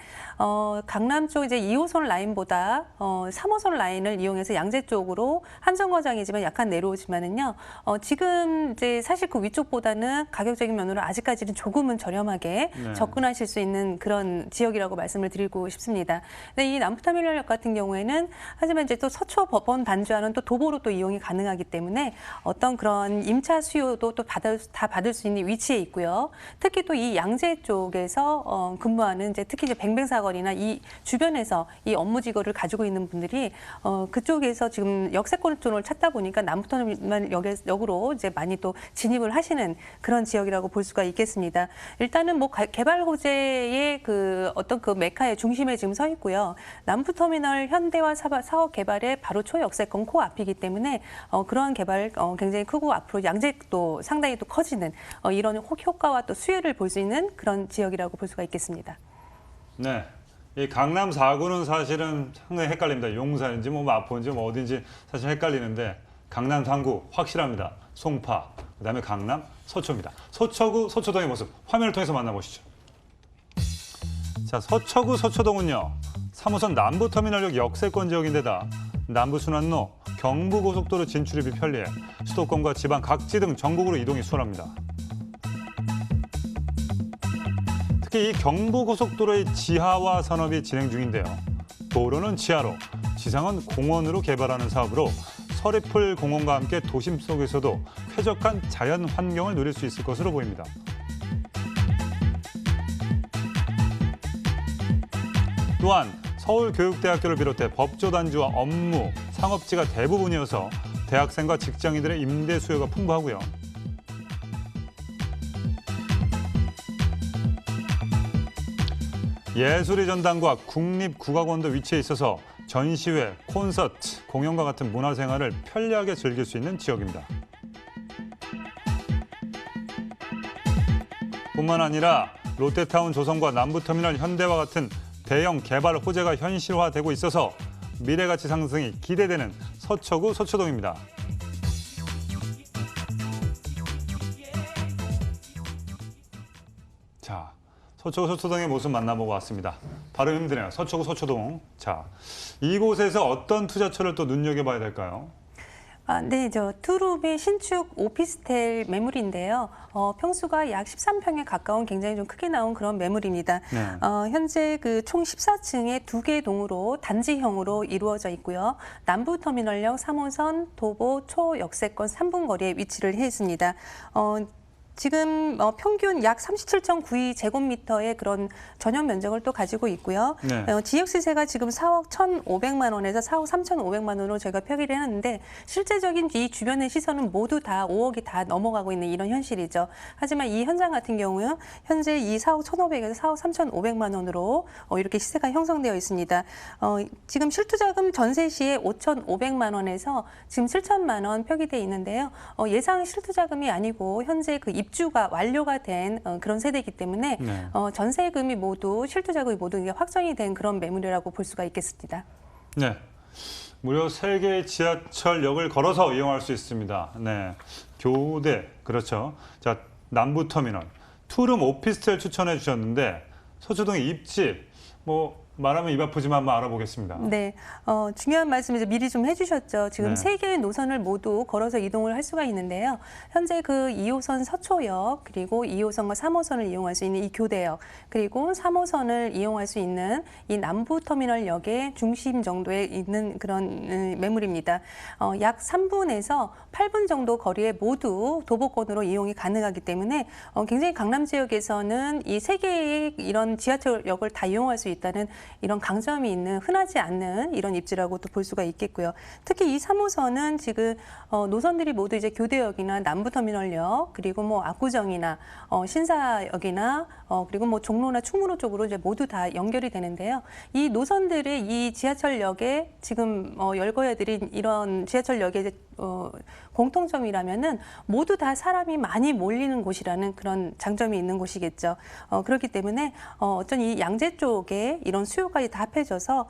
강남 쪽 이제 2호선 라인보다 3호선 라인을 이용해서 양재 쪽으로 한정거장이지만 약간 내려오지만은요. 지금 이제 사실 그 위쪽보다는 가격적인 면으로 아직까지는 조금은 저렴하게 네. 접근하실 수 있는 그런 지역이라고 말씀을 드리고 싶습니다. 근데 이 남부터미널역 같은 경우에는 하지만 이제 또 서초 법원 단지와는 또 도보로 또 이용이 가능하기 때문에 어떤 그런 임차 수요도 또 다 받을 수 있는 위치에 있고요. 특히 또 이 양재 쪽에서 근무하는 이제 특히 이제 뱅뱅사거리나 이 주변에서 이 업무 지거를 가지고 있는 분들이 그쪽에서 지금 역세권 쪽을 찾다 보니까 남부터미널역으로 이제 많이 또 진입을 하시는 그런 지역이라고 볼 수가 있겠습니다. 일단은 뭐 개발 호재의 그 어떤 그 메카의 중심에 지금 서 있고요. 남부터미널 현대화 사업 개발의 바로 초역세권 코앞이기 때문에 그러한 개발 굉장히 크고 앞으로 양재도 상당히 또 커지는 이런 효과와 또 수혜를 볼 수 있는 그런 지역이라고 볼 수가 있겠습니다. 네. 이 강남 4구는 사실은 상당히 헷갈립니다. 용산인지 뭐 마포인지 뭐 어딘지 사실 헷갈리는데 강남 3구 확실합니다. 송파, 그다음에 강남 서초입니다. 서초구 서초동의 모습 화면을 통해서 만나보시죠. 자, 서초구 서초동은요. 3호선 남부터미널역 역세권 지역인데다 남부순환로, 경부고속도로 진출입이 편리해 수도권과 지방 각지 등 전국으로 이동이 수월합니다. 특히 이 경부고속도로의 지하화 산업이 진행 중인데요. 도로는 지하로, 지상은 공원으로 개발하는 사업으로 서리풀 공원과 함께 도심 속에서도 쾌적한 자연 환경을 누릴 수 있을 것으로 보입니다. 또한 서울교육대학교를 비롯해 법조단지와 업무, 상업지가 대부분이어서 대학생과 직장인들의 임대 수요가 풍부하고요. 예술의 전당과 국립국악원도 위치해 있어서 전시회, 콘서트, 공연과 같은 문화생활을 편리하게 즐길 수 있는 지역입니다. 뿐만 아니라 롯데타운 조성과 남부터미널 현대와 같은 대형 개발 호재가 현실화되고 있어서 미래가치 상승이 기대되는 서초구 서초동입니다. 자, 서초구 서초동의 모습 만나보고 왔습니다. 발음 힘드네요. 서초구 서초동. 자, 이곳에서 어떤 투자처를 또 눈여겨봐야 될까요? 네, 저 투룸의 신축 오피스텔 매물인데요. 평수가 약 13평에 가까운 굉장히 좀 크게 나온 그런 매물입니다. 네. 현재 그 총 14층의 2개 동으로 단지형으로 이루어져 있고요. 남부터미널역 3호선 도보 초역세권 3분 거리에 위치를 해 있습니다. 지금 평균 약 37.92제곱미터의 그런 전용 면적을 또 가지고 있고요. 네. 지역 시세가 지금 4억 1,500만 원에서 4억 3,500만 원으로 저희가 표기를 했는데 실제적인 이 주변의 시선은 모두 다 5억이 다 넘어가고 있는 이런 현실이죠. 하지만 이 현장 같은 경우는 현재 이 4억 1,500에서 4억 3,500만 원으로 이렇게 시세가 형성되어 있습니다. 지금 실투자금 전세 시에 5,500만 원에서 지금 7천만 원 표기되어 있는데요. 예상 실투자금이 아니고 현재 그 입주가 완료가 된 그런 세대이기 때문에 네. 전세금이 모두 실투자금이 모두 이게 확정이 된 그런 매물이라고 볼 수가 있겠습니다. 네. 무려 3개의 지하철역을 걸어서 이용할 수 있습니다. 네. 교대, 그렇죠. 자, 남부터미널, 투룸 오피스텔 추천해 주셨는데 서초동의 입지, 뭐 말하면 입 아프지만 한번 알아보겠습니다. 네, 중요한 말씀 이제 미리 좀 해주셨죠. 지금 네. 세 개의 노선을 모두 걸어서 이동을 할 수가 있는데요. 현재 그 2호선 서초역 그리고 2호선과 3호선을 이용할 수 있는 이 교대역 그리고 3호선을 이용할 수 있는 이 남부터미널역의 중심 정도에 있는 그런 매물입니다. 약 3분에서 8분 정도 거리에 모두 도보권으로 이용이 가능하기 때문에 굉장히 강남 지역에서는 이 세 개의 이런 지하철역을 다 이용할 수 있다는 이런 강점이 있는 흔하지 않는 이런 입지라고 또 볼 수가 있겠고요. 특히 이 3호선은 지금 노선들이 모두 이제 교대역이나 남부터미널역 그리고 뭐 압구정이나 신사역이나 그리고 뭐 종로나 충무로 쪽으로 이제 모두 다 연결이 되는데요. 이 노선들의 이 지하철역에 지금 열거해드린 이런 지하철역의 이제 공통점이라면은 모두 다 사람이 많이 몰리는 곳이라는 그런 장점이 있는 곳이겠죠. 그렇기 때문에 어떤 이 양재 쪽에 이런 수요까지 다 합해져서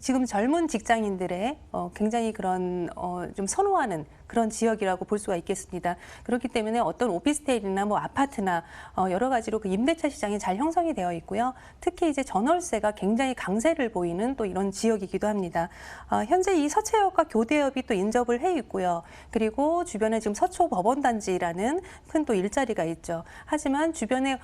지금 젊은 직장인들의 굉장히 그런 좀 선호하는 그런 지역이라고 볼 수가 있겠습니다. 그렇기 때문에 어떤 오피스텔이나 뭐 아파트나 여러 가지로 그 임대차 시장이 잘 형성이 되어 있고요. 특히 이제 전월세가 굉장히 강세를 보이는 또 이런 지역이기도 합니다. 현재 이 서초역과 교대역이 또 인접을 해 있고요. 그리고 주변에 지금 서초 법원단지라는 큰 또 일자리가 있죠. 하지만 주변에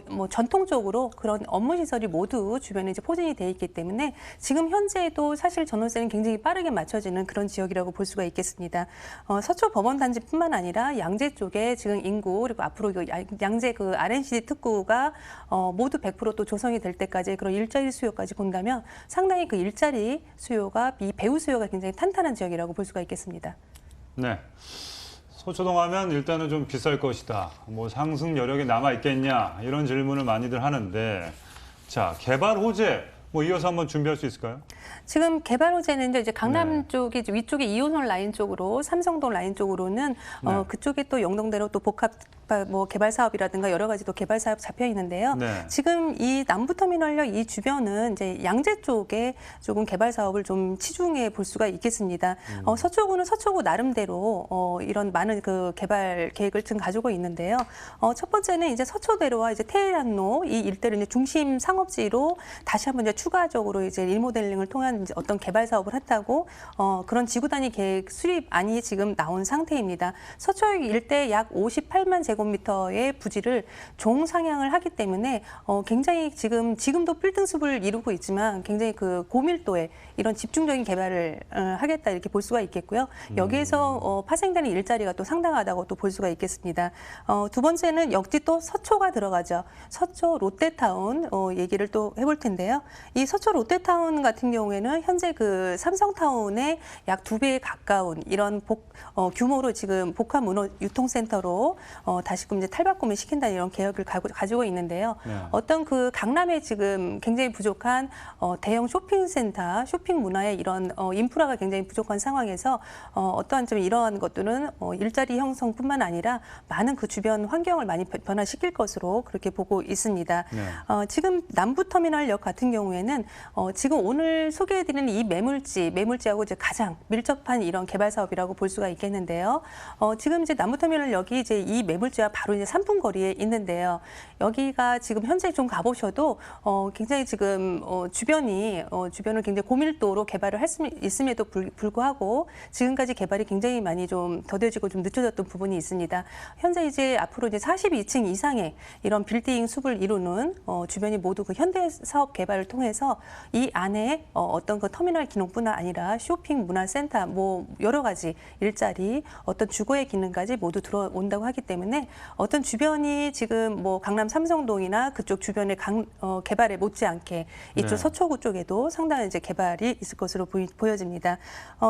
뭐 전통적으로 그런 업무 시설이 모두 주변에 이제 포진이 돼 있기 때문에 지금 현재도 사실 전월세는 굉장히 빠르게 맞춰지는 그런 지역이라고 볼 수가 있겠습니다. 서초 법원단지뿐만 아니라 양재 쪽에 지금 인구 그리고 앞으로 양재 그 RNCD 특구가 모두 100% 또 조성이 될 때까지 그런 일자리 수요까지 본다면 상당히 그 일자리 수요가 이 배우 수요가 굉장히 탄탄한 지역이라고 볼 수가 있겠습니다. 네. 서초동 하면 일단은 좀 비쌀 것이다. 뭐 상승 여력이 남아 있겠냐 이런 질문을 많이들 하는데 자 개발 호재 뭐 이어서 한번 준비할 수 있을까요? 지금 개발 호재는 이제 강남 네. 쪽이 위쪽에 2호선 라인 쪽으로 삼성동 라인 쪽으로는 네. 그쪽에 또 영동대로 또 복합 뭐 개발 사업이라든가 여러 가지 또 개발 사업 잡혀 있는데요. 네. 지금 이 남부터미널역 이 주변은 이제 양재 쪽에 조금 개발 사업을 좀 치중해 볼 수가 있겠습니다. 서초구는 서초구 나름대로 이런 많은 그 개발 계획을 지금 가지고 있는데요. 첫 번째는 이제 서초대로와 이제 태안로 이 일대를 이제 중심 상업지로 다시 한번 이제 추가적으로 이제 리모델링을 통한 이제 어떤 개발 사업을 했다고 그런 지구 단위 계획 수립안이 지금 나온 상태입니다. 서초역 일대 약 58만 제곱미터의 부지를 종상향을 하기 때문에 굉장히 지금도 빌딩숲을 이루고 있지만 굉장히 그 고밀도의 이런 집중적인 개발을 하겠다 이렇게 볼 수가 있겠고요. 여기에서 파생되는 일자리가 또 상당하다고 또 볼 수가 있겠습니다. 두 번째는 역시 또 서초가 들어가죠. 서초 롯데타운 얘기를 또 해볼 텐데요. 이 서초 롯데타운 같은 경우에는 현재 그 삼성타운의 약 2배에 가까운 이런 규모로 지금 복합문화유통센터로 다시금 이제 탈바꿈을 시킨다는 이런 계획을 가지고 있는데요. 네. 어떤 그 강남에 지금 굉장히 부족한 대형 쇼핑센터, 쇼핑 문화의 이런 인프라가 굉장히 부족한 상황에서 어떠한 좀 이러한 것들은 일자리 형성뿐만 아니라 많은 그 주변 환경을 많이 변화시킬 것으로 그렇게 보고 있습니다. 네. 지금 남부터미널역 같은 경우에는 지금 오늘 소개해드리는 이 매물지하고 이제 가장 밀접한 이런 개발 사업이라고 볼 수가 있겠는데요. 지금 이제 남부터미널역이 이제 이 매물지와 바로 이제 3분 거리에 있는데요. 여기가 지금 현재 좀 가보셔도 굉장히 지금 주변을 굉장히 고밀도로 개발을 할 수 있음에도 불구하고 지금까지 개발이 굉장히 많이 좀 더뎌지고 좀 늦춰졌던 부분이 있습니다. 현재 이제 앞으로 이제 42층 이상의 이런 빌딩 숲을 이루는 주변이 모두 그 현대 사업 개발을 통해서 이 안에 어떤 그 터미널 기능뿐만 아니라 쇼핑 문화센터 뭐 여러 가지 일자리 어떤 주거의 기능까지 모두 들어온다고 하기 때문에 어떤 주변이 지금 뭐 강남 삼성동이나 그쪽 주변의 개발에 못지않게 이쪽 네. 서초구 쪽에도 상당한 이제 개발이 있을 것으로 보여집니다.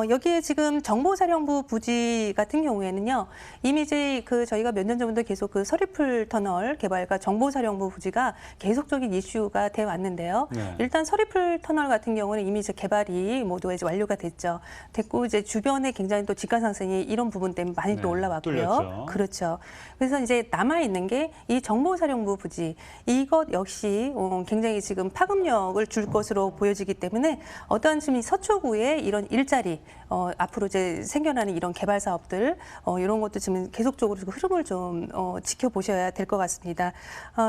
여기에 지금 정보사령부 부지 같은 경우에는요, 이미 이제 그 저희가 몇 년 전부터 계속 그 서리풀 터널 개발과 정보사령부 부지가 계속적인 이슈가 되어 왔는데요. 네. 일단 서리풀 터널 같은 경우는 이미 이제 개발이 모두 이제 완료가 됐고 이제 주변에 굉장히 또 집가 상승이 이런 부분 때문에 많이 네, 또 올라왔고요. 뚫렸죠. 그렇죠. 그래서 이제 남아 있는 게 이 정보사령부 부지 이것 역시 굉장히 지금 파급력을 줄 것으로 보여지기 때문에 어떠한 지금 이 서초구의 이런 일자리 앞으로 이제 생겨나는 이런 개발 사업들 이런 것도 지금 계속적으로 흐름을 좀 지켜보셔야 될 것 같습니다.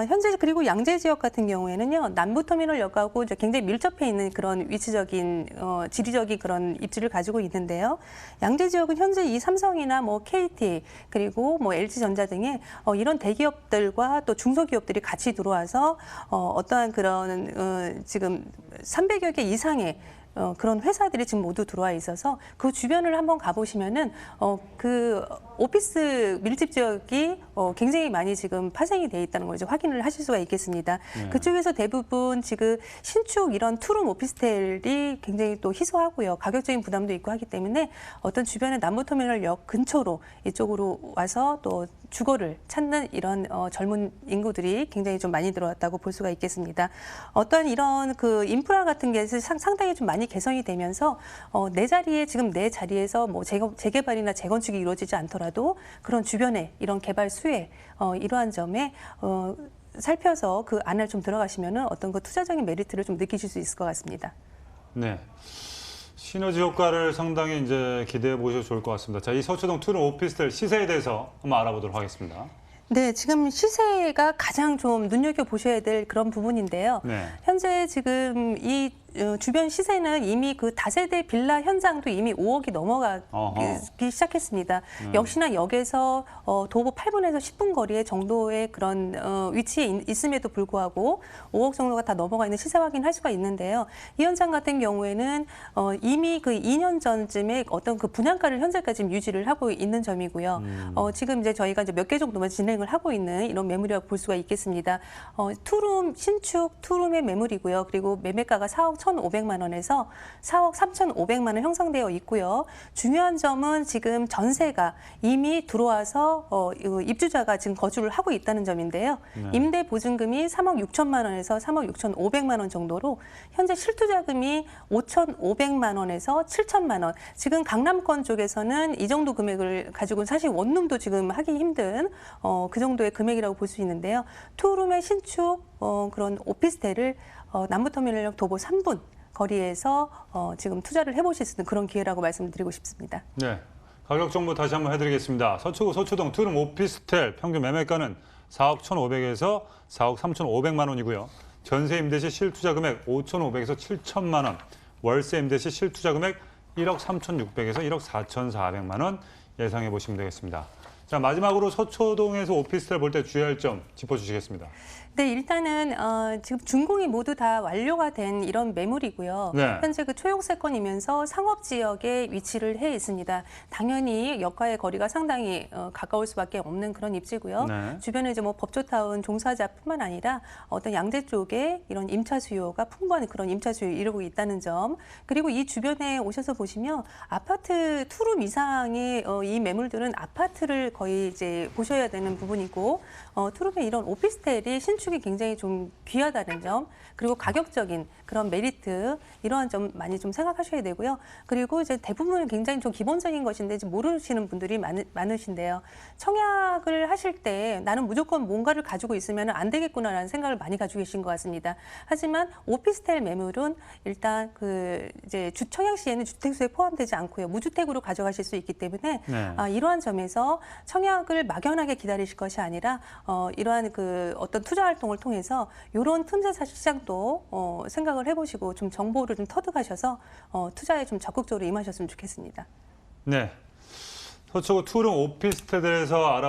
현재 그리고 양재 지역 같은 경우에는요 남부터미널역하고 이제 굉장히 밀접해 있는 그런 위치적인 지리적인 그런 입지를 가지고 있는데요. 양재 지역은 현재 이 삼성이나 뭐 KT 그리고 뭐 LG전자 등의 이런 대기업들과 또 중소기업들이 같이 들어와서 어떠한 그런 지금 300여 개 이상의 그런 회사들이 지금 모두 들어와 있어서 그 주변을 한번 가보시면은 그 오피스 밀집 지역이 굉장히 많이 지금 파생이 돼 있다는 걸 이제 확인을 하실 수가 있겠습니다. 네. 그쪽에서 대부분 지금 신축 이런 투룸 오피스텔이 굉장히 또 희소하고요. 가격적인 부담도 있고 하기 때문에 어떤 주변의 남부터미널역 근처로 이쪽으로 와서 또 주거를 찾는 이런 젊은 인구들이 굉장히 좀 많이 들어왔다고 볼 수가 있겠습니다. 어떤 이런 그 인프라 같은 게 상당히 좀 많이 개선이 되면서 내 자리에 지금 내 자리에서 뭐 재개발이나 재건축이 이루어지지 않더라도 그런 주변에 이런 개발 수혜 이러한 점에 살펴서 그 안을 좀 들어가시면은 어떤 그 투자적인 메리트를 좀 느끼실 수 있을 것 같습니다. 네. 시너지 효과를 상당히 이제 기대해 보셔도 좋을 것 같습니다. 자, 이 서초동 투룸 오피스텔 시세에 대해서 한번 알아보도록 하겠습니다. 네, 지금 시세가 가장 좀 눈여겨보셔야 될 그런 부분인데요. 네. 현재 지금 이 주변 시세는 이미 그 다세대 빌라 현장도 이미 5억이 넘어가기 시작했습니다. 역시나 역에서 도보 8분에서 10분 거리의 정도의 그런 위치에 있음에도 불구하고 5억 정도가 다 넘어가 있는 시세 확인할 수가 있는데요. 이 현장 같은 경우에는 이미 그 2년 전쯤에 어떤 그 분양가를 현재까지 지금 유지를 하고 있는 점이고요. 지금 이제 저희가 이제 몇 개 정도만 진행을 하고 있는 이런 매물이라고 볼 수가 있겠습니다. 투룸 신축 투룸의 매물이고요. 그리고 매매가가 4억 1,500만 원에서 4억 3,500만 원 형성되어 있고요. 중요한 점은 지금 전세가 이미 들어와서 입주자가 지금 거주를 하고 있다는 점인데요. 네. 임대 보증금이 3억 6천만 원에서 3억 6,500만 원 정도로 현재 실투자금이 5,500만 원에서 7천만 원. 지금 강남권 쪽에서는 이 정도 금액을 가지고는 사실 원룸도 지금 하기 힘든 그 정도의 금액이라고 볼 수 있는데요. 투룸의 신축 그런 오피스텔을 남부터미널역 도보 3분 거리에서 지금 투자를 해보실 수 있는 그런 기회라고 말씀드리고 싶습니다. 네. 가격 정보 다시 한번 해드리겠습니다. 서초동 투룸 오피스텔 평균 매매가는 4억 1,500에서 4억 3,500만 원이고요. 전세 임대 시 실투자 금액 5,500에서 7천만 원, 월세 임대 시 실투자 금액 1억 3,600에서 1억 4,400만 원 예상해 보시면 되겠습니다. 자, 마지막으로 서초동에서 오피스텔 볼 때 주의할 점 짚어주시겠습니다. 네, 일단은 지금 준공이 모두 다 완료가 된 이런 매물이고요. 네. 현재 그 초용세권이면서 상업 지역에 위치를 해 있습니다. 당연히 역과의 거리가 상당히 가까울 수밖에 없는 그런 입지고요. 네. 주변에 이제 뭐 법조타운 종사자뿐만 아니라 어떤 양재 쪽에 이런 임차 수요가 풍부한 그런 임차 수요를 이루고 있다는 점. 그리고 이 주변에 오셔서 보시면 아파트 투룸 이상의 이 매물들은 아파트를 거의 이제 보셔야 되는 부분이고 투룸의 이런 오피스텔이 신축이 굉장히 좀 귀하다는 점, 그리고 가격적인 그런 메리트 이러한 점 많이 좀 생각하셔야 되고요. 그리고 이제 대부분 굉장히 좀 기본적인 것인데 지금 모르시는 분들이 많으신데요. 청약을 하실 때 나는 무조건 뭔가를 가지고 있으면 안 되겠구나라는 생각을 많이 가지고 계신 것 같습니다. 하지만 오피스텔 매물은 일단 그 이제 청약 시에는 주택수에 포함되지 않고요. 무주택으로 가져가실 수 있기 때문에 네. 이러한 점에서 청약을 막연하게 기다리실 것이 아니라 이러한 그 어떤 투자 활동을 통해서 이런 틈새 시장도 생각을 해보시고 좀 정보를 좀 터득하셔서 투자에 좀 적극적으로 임하셨으면 좋겠습니다. 네. 서초구 투룸 오피스텔에서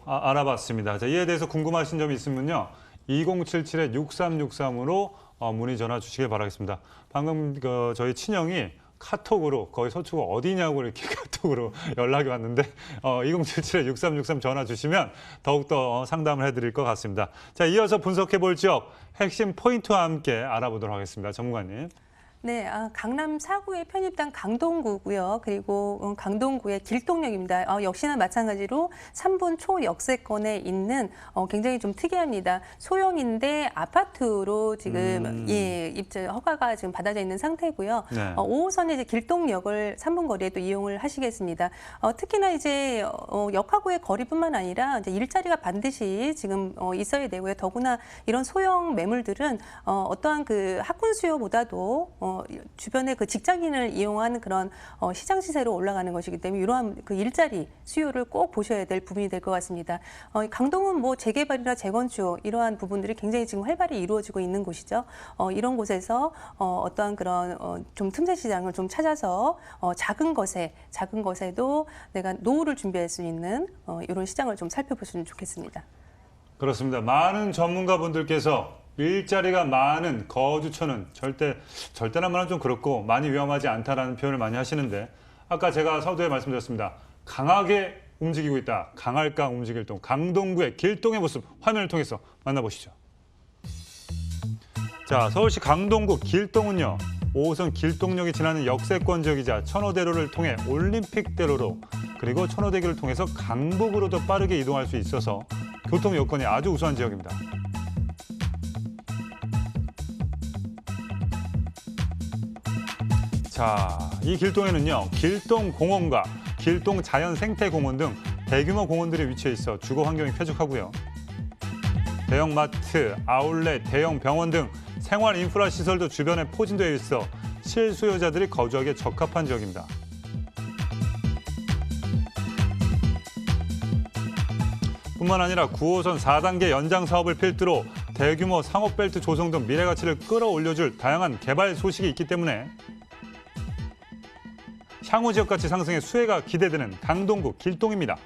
알아봤습니다. 자, 이에 대해서 궁금하신 점이 있으면요. 2077-6363으로 문의 전화 주시길 바라겠습니다. 방금 저희 친형이 카톡으로 거기 서초구 어디냐고 이렇게 카톡으로 연락이 왔는데 2077-6363 전화 주시면 더욱더 상담을 해드릴 것 같습니다. 자, 이어서 분석해볼 지역 핵심 포인트와 함께 알아보도록 하겠습니다. 전문가님. 네, 강남 4구에 편입된 강동구고요. 그리고 강동구의 길동역입니다. 역시나 마찬가지로 3분 초역세권에 있는 굉장히 좀 특이합니다. 소형인데 아파트로 지금 입주 허가가 지금 받아져 있는 상태고요. 네. 5호선의 이제 길동역을 3분 거리에 또 이용을 하시겠습니다. 특히나 이제 역하고의 거리뿐만 아니라 이제 일자리가 반드시 지금 있어야 되고요. 더구나 이런 소형 매물들은 어떠한 그 학군 수요보다도 주변에 그 직장인을 이용한 그런 시장 시세로 올라가는 것이기 때문에 이러한 그 일자리 수요를 꼭 보셔야 될 부분이 될 것 같습니다. 강동은 뭐 재개발이나 재건축 이러한 부분들이 굉장히 지금 활발히 이루어지고 있는 곳이죠. 이런 곳에서 어떠한 그런 좀 틈새 시장을 좀 찾아서 작은 것에도 내가 노후를 준비할 수 있는 이런 시장을 좀 살펴보시면 좋겠습니다. 그렇습니다. 많은 전문가분들께서 일자리가 많은 거주처는 절대란 말은 좀 그렇고 많이 위험하지 않다라는 표현을 많이 하시는데 아까 제가 서두에 말씀드렸습니다. 강하게 움직이고 있다. 강할까 움직일 동. 강동구의 길동의 모습 화면을 통해서 만나보시죠. 자, 서울시 강동구 길동은요. 5호선 길동역이 지나는 역세권 지역이자 천호대로를 통해 올림픽대로로 그리고 천호대교를 통해서 강북으로도 빠르게 이동할 수 있어서 교통 여건이 아주 우수한 지역입니다. 자, 이 길동에는요. 길동공원과 길동자연생태공원 등 대규모 공원들이 위치해 있어 주거 환경이 쾌적하고요. 대형 마트, 아울렛, 대형 병원 등 생활 인프라 시설도 주변에 포진되어 있어 실수요자들이 거주하기에 적합한 지역입니다. 뿐만 아니라 9호선 4단계 연장 사업을 필두로 대규모 상업벨트 조성 등 미래 가치를 끌어올려줄 다양한 개발 소식이 있기 때문에 향후 지역 가치 상승의 수혜가 기대되는 강동구 길동입니다.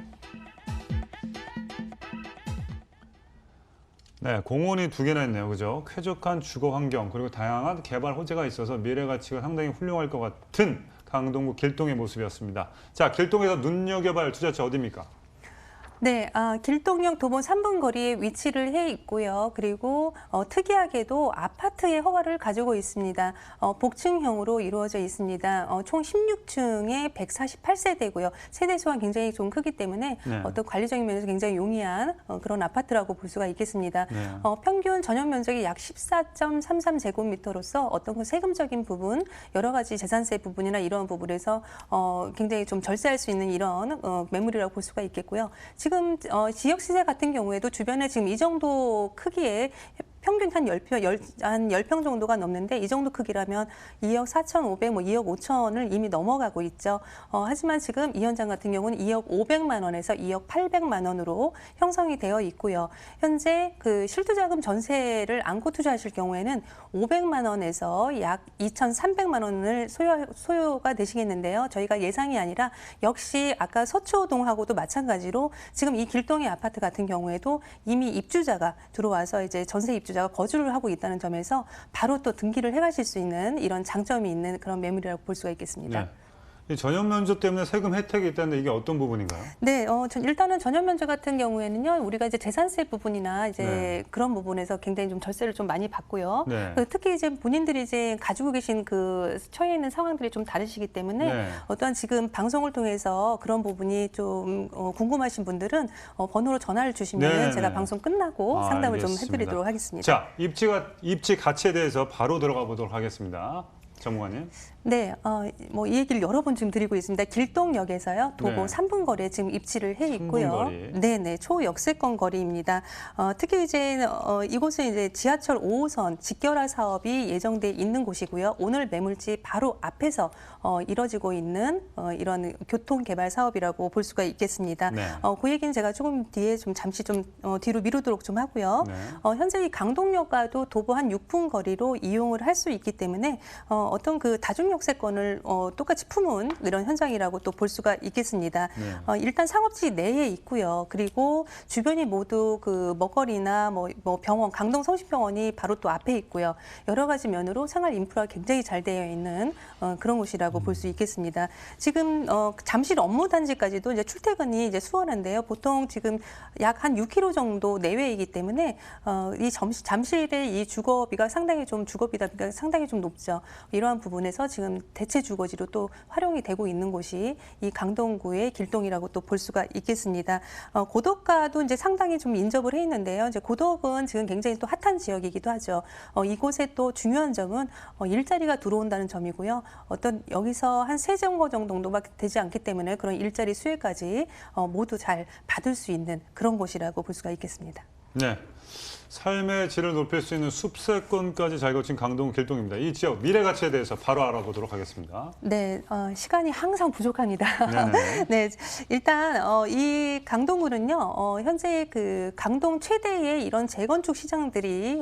네, 공원이 2개나 있네요. 그죠? 쾌적한 주거 환경 그리고 다양한 개발 호재가 있어서 미래 가치가 상당히 훌륭할 것 같은 강동구 길동의 모습이었습니다. 자, 길동에서 눈여겨봐야 할 투자처 어디입니까? 네, 길동역 도보 3분 거리에 위치를 해 있고요. 그리고 특이하게도 아파트의 허가를 가지고 있습니다. 복층형으로 이루어져 있습니다. 총 16층에 148세대고요. 세대 수가 굉장히 좀 크기 때문에 네. 어떤 관리적인 면에서 굉장히 용이한 그런 아파트라고 볼 수가 있겠습니다. 네. 평균 전용 면적이 약 14.33제곱미터로서 어떤 그 세금적인 부분, 여러 가지 재산세 부분이나 이런 부분에서 굉장히 좀 절세할 수 있는 이런 매물이라고 볼 수가 있겠고요. 지금 지역 시세 같은 경우에도 주변에 지금 이 정도 크기의 평균 한 10평 정도가 넘는데 이 정도 크기라면 2억 4,500, 2억 5천을 이미 넘어가고 있죠. 하지만 지금 이 현장 같은 경우는 2억 500만 원에서 2억 800만 원으로 형성이 되어 있고요. 현재 그 실투자금 전세를 안고 투자하실 경우에는 500만 원에서 약 2,300만 원을 소요가 되시겠는데요. 저희가 예상이 아니라 역시 아까 서초동하고도 마찬가지로 지금 이 길동의 아파트 같은 경우에도 이미 입주자가 들어와서 이제 전세 입주자가 거주를 하고 있다는 점에서 바로 또 등기를 해가실 수 있는 이런 장점이 있는 그런 매물이라고 볼 수가 있겠습니다. 네. 이 전용 면적 때문에 세금 혜택이 있다는데 이게 어떤 부분인가요? 네, 일단은 전용 면적 같은 경우에는요, 우리가 이제 재산세 부분이나 이제 네. 그런 부분에서 굉장히 좀 절세를 좀 많이 받고요. 네. 특히 이제 본인들이 이제 가지고 계신 그 처해 있는 상황들이 좀 다르시기 때문에 네. 어떠한 지금 방송을 통해서 그런 부분이 좀 궁금하신 분들은 번호로 전화를 주시면 네네네. 제가 방송 끝나고 상담을 좀 알겠습니다. 해드리도록 하겠습니다. 자, 입지 가치에 대해서 바로 들어가 보도록 하겠습니다. 전문가님. 네, 뭐 이 얘기를 여러 번 지금 드리고 있습니다. 길동역에서요, 도보 네. 3분 거리에 지금 입지를 해 있고요. 3분 거리. 네네, 초역세권 거리입니다. 특히 이제 이곳은 이제 지하철 5호선 직결화 사업이 예정돼 있는 곳이고요. 오늘 매물지 바로 앞에서 이뤄지고 있는 이런 교통 개발 사업이라고 볼 수가 있겠습니다. 네. 그 얘기는 제가 조금 뒤에 좀 잠시 좀 뒤로 미루도록 좀 하고요. 네. 현재 이 강동역과도 도보 한 6분 거리로 이용을 할 수 있기 때문에 어떤 그 다중역세권을 똑같이 품은 이런 현장이라고 또 볼 수가 있겠습니다. 네. 일단 상업지 내에 있고요. 그리고 주변이 모두 그 먹거리나 뭐 병원, 강동 성심병원이 바로 또 앞에 있고요. 여러 가지 면으로 생활 인프라가 굉장히 잘 되어 있는 그런 곳이라고 볼 수 있겠습니다. 지금 잠실 업무단지까지도 이제 출퇴근이 이제 수월한데요. 보통 지금 약 한 6km 정도 내외이기 때문에 이 잠실의 이 주거비가 상당히 좀 높죠. 이러한 부분에서 지금 대체 주거지로 또 활용이 되고 있는 곳이 이 강동구의 길동이라고 또 볼 수가 있겠습니다. 고덕가도 이제 상당히 좀 인접을 해 있는데요. 이제 고덕은 지금 굉장히 또 핫한 지역이기도 하죠. 이곳에 또 중요한 점은 일자리가 들어온다는 점이고요. 어떤 여기서 한 3정거 정도밖에 되지 않기 때문에 그런 일자리 수혜까지 모두 잘 받을 수 있는 그런 곳이라고 볼 수가 있겠습니다. 네. 삶의 질을 높일 수 있는 숲세권까지 잘 거친 강동 길동입니다. 이 지역 미래 가치에 대해서 바로 알아보도록 하겠습니다. 네, 시간이 항상 부족합니다. 네네. 네, 일단 이 강동구는요, 현재 그 강동 최대의 이런 재건축 시장들이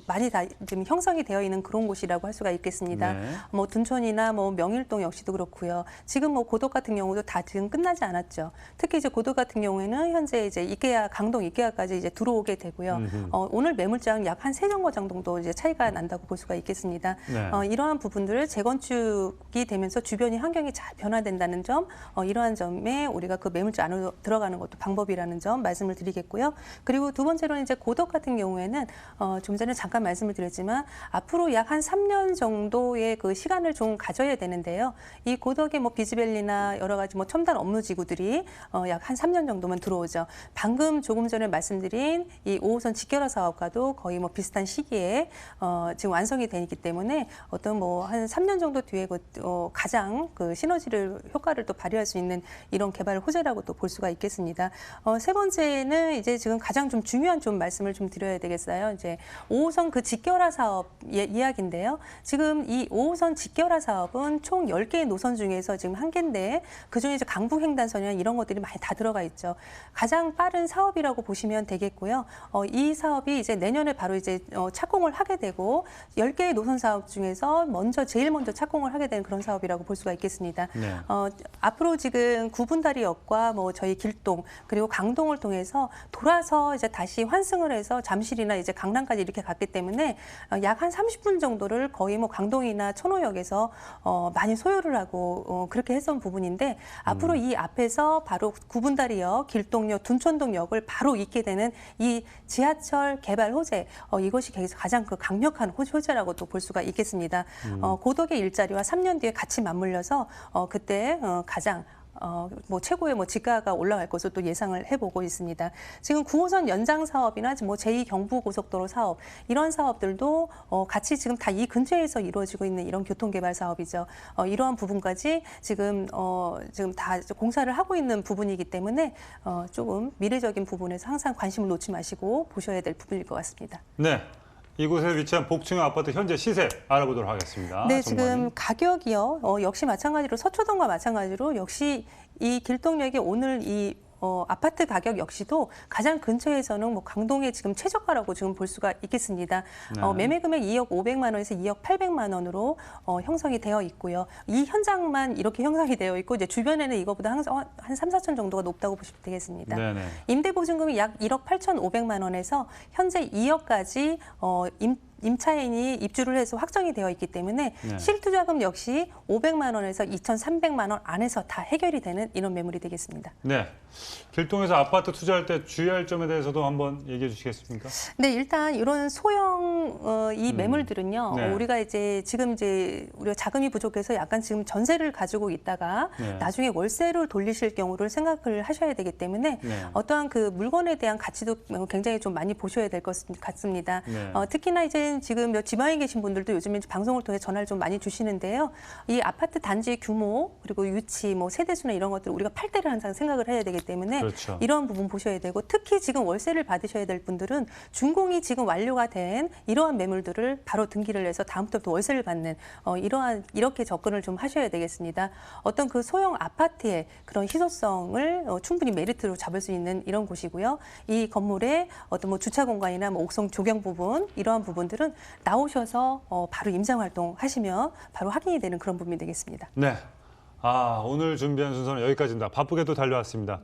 많이 다 지금 형성이 되어 있는 그런 곳이라고 할 수가 있겠습니다. 네. 뭐 둔촌이나 뭐 명일동 역시도 그렇고요. 지금 뭐 고덕 같은 경우도 다 지금 끝나지 않았죠. 특히 이제 고덕 같은 경우에는 현재 이제 이케아 강동 이케아까지 이제 들어오게 되고요. 오늘 매물장 약 한 3정거 정도 이제 차이가 난다고 볼 수가 있겠습니다. 네. 이러한 부분들을 재건축이 되면서 주변이 환경이 잘 변화된다는 점, 이러한 점에 우리가 그 매물주 안으로 들어가는 것도 방법이라는 점 말씀을 드리겠고요. 그리고 두 번째로는 이제 고덕 같은 경우에는 좀 전에 잠깐 말씀을 드렸지만 앞으로 약 한 3년 정도의 그 시간을 좀 가져야 되는데요. 이 고덕의 뭐 비즈밸리나 여러 가지 뭐 첨단 업무 지구들이 약 한 3년 정도면 들어오죠. 방금 조금 전에 말씀드린 이 5호선 직결화 사업과도 거의 뭐 비슷한 시기에 지금 완성이 되기 때문에 어떤 뭐 한 3년 정도 뒤에 가장 그 시너지를 효과를 또 발휘할 수 있는 이런 개발 호재라고 또 볼 수가 있겠습니다. 세 번째는 이제 지금 가장 좀 중요한 좀 말씀을 좀 드려야 되겠어요. 이제 5호선 그 직결화 사업 이야기인데요. 지금 이 5호선 직결화 사업은 총 10개의 노선 중에서 지금 한 개인데 그중에 이제 강북횡단선이나 이런 것들이 많이 다 들어가 있죠. 가장 빠른 사업이라고 보시면 되겠고요. 이 사업이 이제 내년에 바로 이제 착공을 하게 되고 10개의 노선 사업 중에서 제일 먼저 착공을 하게 되는 그런 사업이라고 볼 수가 있겠습니다. 네. 앞으로 지금 구분다리역과 뭐 저희 길동 그리고 강동을 통해서 돌아서 이제 다시 환승을 해서 잠실이나 이제 강남까지 이렇게 갔기 때문에 약 한 30분 정도를 거의 뭐 강동이나 천호역에서 많이 소요를 하고 그렇게 했던 부분인데 앞으로 이 앞에서 바로 구분다리역, 길동역, 둔촌동역을 바로 잇게 되는 이 지하철 개발 호재 이것이 가장 그 강력한 호재라고 또 볼 수가 있겠습니다. 고덕의 일자리와 3년 뒤에 같이 맞물려서 그때 가장 뭐 최고의 뭐 지가가 올라갈 것으로 또 예상을 해보고 있습니다. 지금 9호선 연장 사업이나 뭐 제2경부고속도로 사업 이런 사업들도 같이 지금 다 이 근처에서 이루어지고 있는 이런 교통개발 사업이죠. 이러한 부분까지 지금 다 공사를 하고 있는 부분이기 때문에 조금 미래적인 부분에서 항상 관심을 놓지 마시고 보셔야 될 부분일 것 같습니다. 네. 이곳에 위치한 복층 아파트 현재 시세 알아보도록 하겠습니다. 네, 전문가님. 지금 가격이요. 역시 마찬가지로 서초동과 마찬가지로 역시 이 길동역이 오늘 이 아파트 가격 역시도 가장 근처에서는 뭐 강동에 지금 최저가라고 지금 볼 수가 있겠습니다. 네. 매매 금액 2억 500만 원에서 2억 800만 원으로 형성이 되어 있고요. 이 현장만 이렇게 형성이 되어 있고 이제 주변에는 이거보다 항상 한 3, 4천 정도가 높다고 보시면 되겠습니다. 네네. 임대 보증금이 약 1억 8,500만 원에서 현재 2억까지 임차인이 입주를 해서 확정이 되어 있기 때문에 네. 실투자금 역시 500만 원에서 2,300만 원 안에서 다 해결이 되는 이런 매물이 되겠습니다. 네. 길동에서 아파트 투자할 때 주의할 점에 대해서도 한번 얘기해 주시겠습니까? 네, 일단 이런 소형 이 매물들은요. 네. 우리가 지금 우리가 자금이 부족해서 약간 지금 전세를 가지고 있다가 네. 나중에 월세를 돌리실 경우를 생각을 하셔야 되기 때문에 네. 어떠한 그 물건에 대한 가치도 굉장히 좀 많이 보셔야 될 것 같습니다. 네. 특히나 이제 지금 지방에 계신 분들도 요즘에 방송을 통해 전화를 좀 많이 주시는데요. 이 아파트 단지의 규모 그리고 유치, 뭐 세대수나 이런 것들 우리가 팔 때를 항상 생각을 해야 되기 때문에 그렇죠. 이런 부분 보셔야 되고 특히 지금 월세를 받으셔야 될 분들은 준공이 지금 완료가 된 이러한 매물들을 바로 등기를 해서 다음부터 월세를 받는 이렇게 접근을 좀 하셔야 되겠습니다. 어떤 그 소형 아파트의 그런 희소성을 충분히 메리트로 잡을 수 있는 이런 곳이고요. 이 건물의 어떤 뭐 주차 공간이나 뭐 옥상 조경 부분 이러한 부분들은 나오셔서 바로 임상 활동 하시면 바로 확인이 되는 그런 부분이 되겠습니다. 네. 오늘 준비한 순서는 여기까지입니다. 바쁘게도 달려왔습니다.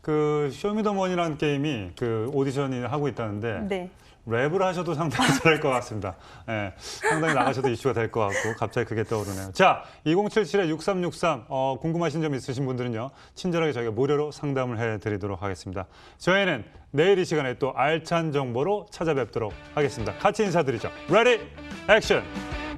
그 쇼미더머니라는 게임이 그 오디션이 하고 있다는데 네. 랩을 하셔도 상당히 잘할 것 같습니다. 네, 상당히 나가셔도 이슈가 될 것 같고 갑자기 그게 떠오르네요. 자, 2077-6363 궁금하신 점 있으신 분들은요. 친절하게 저희가 무료로 상담을 해드리도록 하겠습니다. 저희는 내일 이 시간에 또 알찬 정보로 찾아뵙도록 하겠습니다. 같이 인사드리죠. Ready, action!